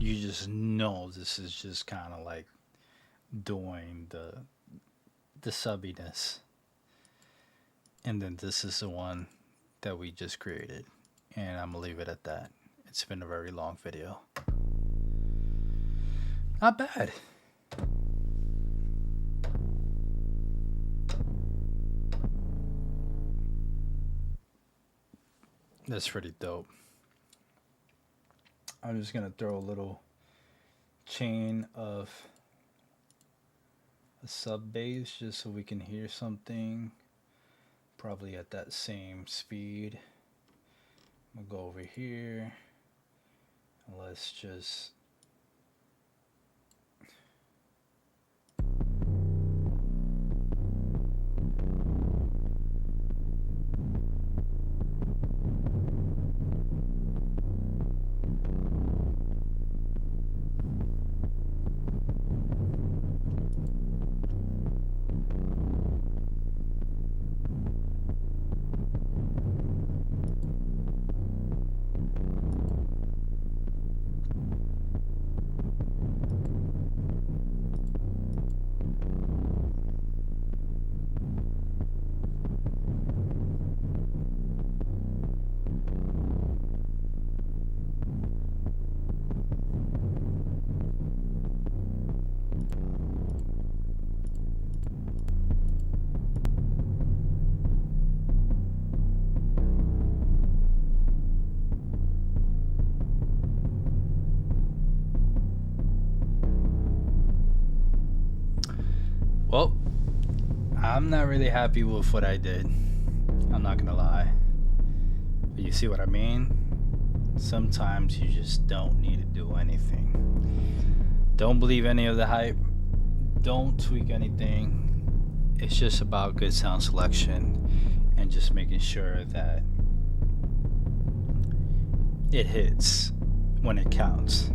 Speaker 1: You just know this is just kind of like doing the subbiness. And then this is the one that we just created. And I'm gonna leave it at that. It's been a very long video. Not bad. That's pretty dope. I'm just gonna throw a little chain of a sub bass just so we can hear something. Probably at that same speed. I'm gonna go over here. And let's just well, I'm not really happy with what I did. I'm not gonna lie. But you see what I mean? Sometimes you just don't need to do anything. Don't believe any of the hype. Don't tweak anything. It's just about good sound selection and just making sure that it hits when it counts.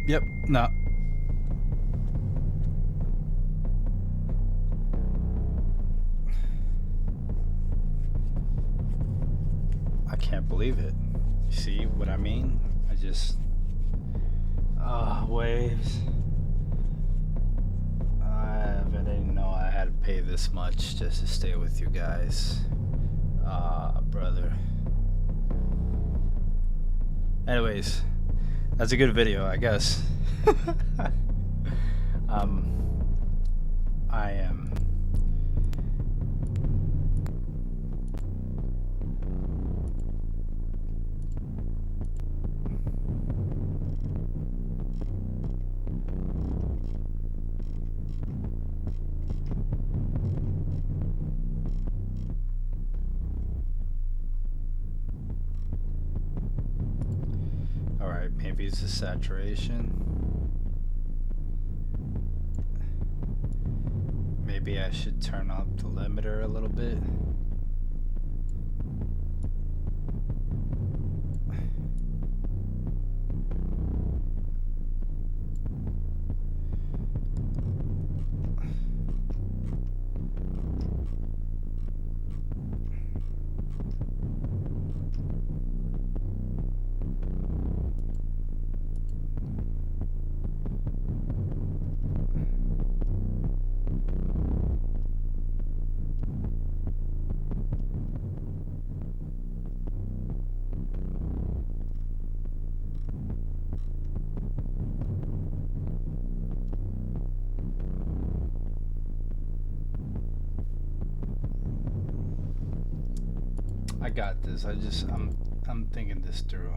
Speaker 1: Yep, no. I can't believe it. You see what I mean? I just... waves. I didn't know I had to pay this much just to stay with you guys. Brother. Anyways, that's a good video, I guess. I am... Alright, maybe it's the saturation. Maybe I should turn up the limiter a little bit. I got this. I'm thinking this through.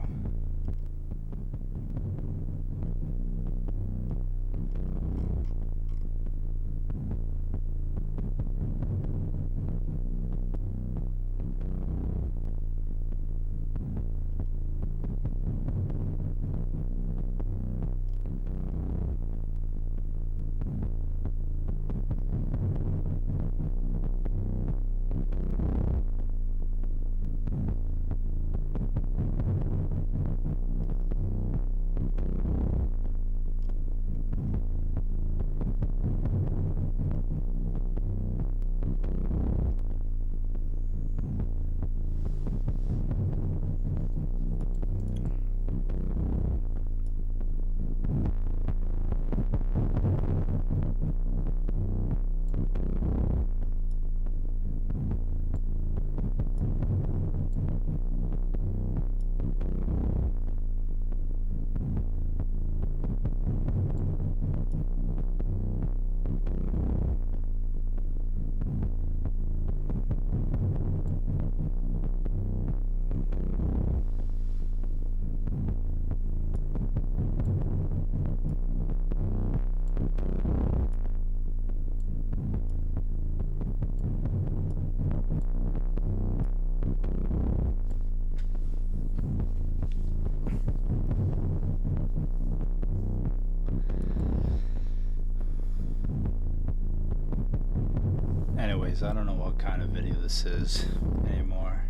Speaker 1: Anyways, I don't know what kind of video this is anymore.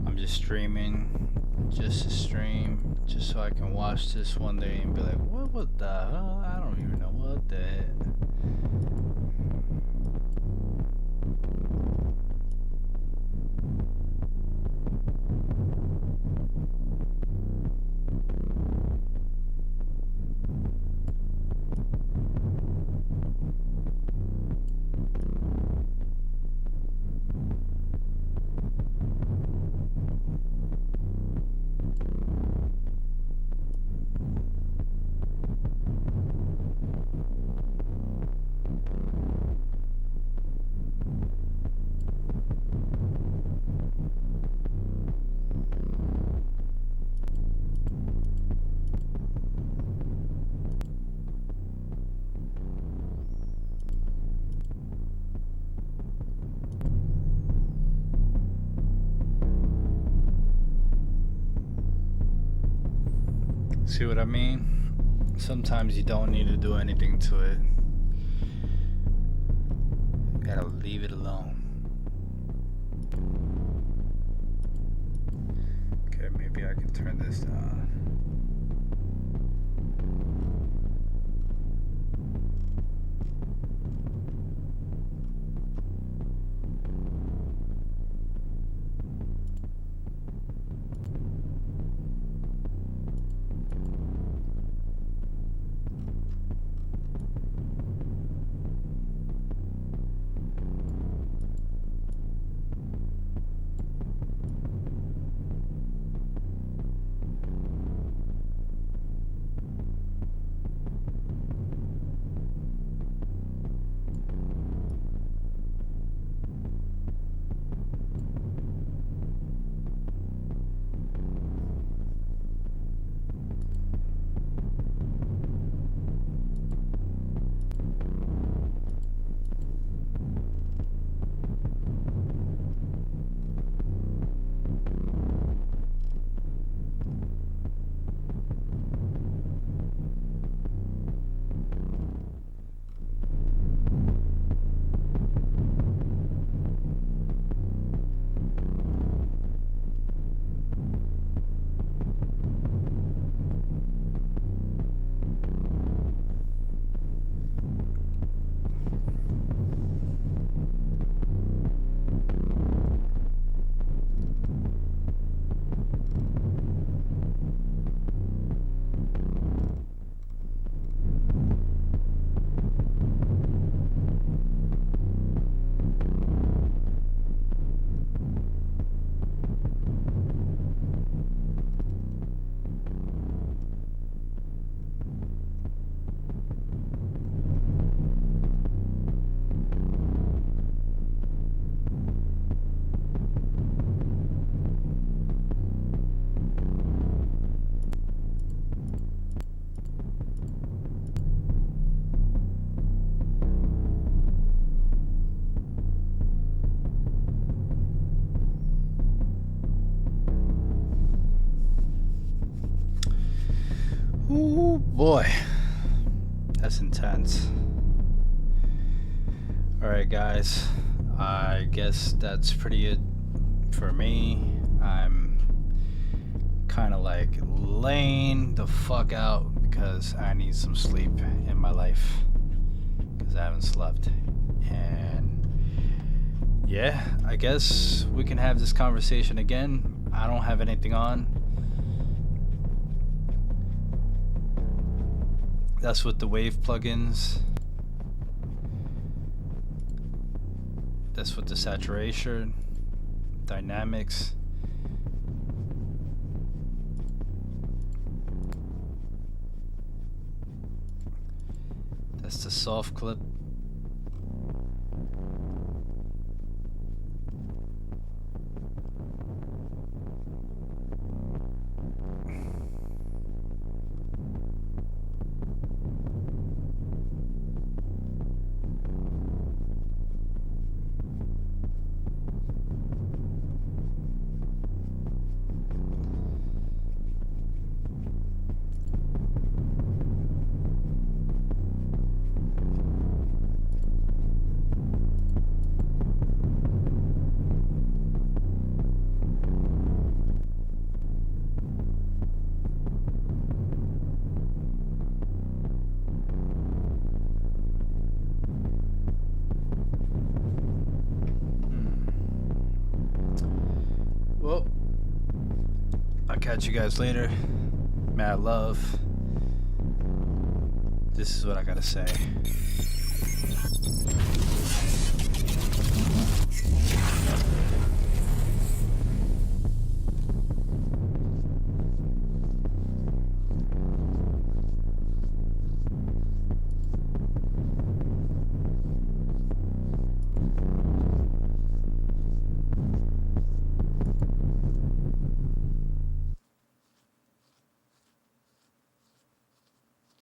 Speaker 1: I'm just streaming, just to stream, just so I can watch this one day and be like, what the hell? I don't even know what the heck. See what I mean? Sometimes you don't need to do anything to it. You gotta leave it alone. Okay, maybe I can turn this down. Ooh, boy. That's intense. Alright, guys. I guess that's pretty it for me. I'm kind of like laying the fuck out because I need some sleep in my life. Because I haven't slept. And yeah, I guess we can have this conversation again. I don't have anything on. That's with the wave plugins. That's with the saturation, dynamics. That's the soft clip. catch you guys later. Mad love. This is what I gotta say.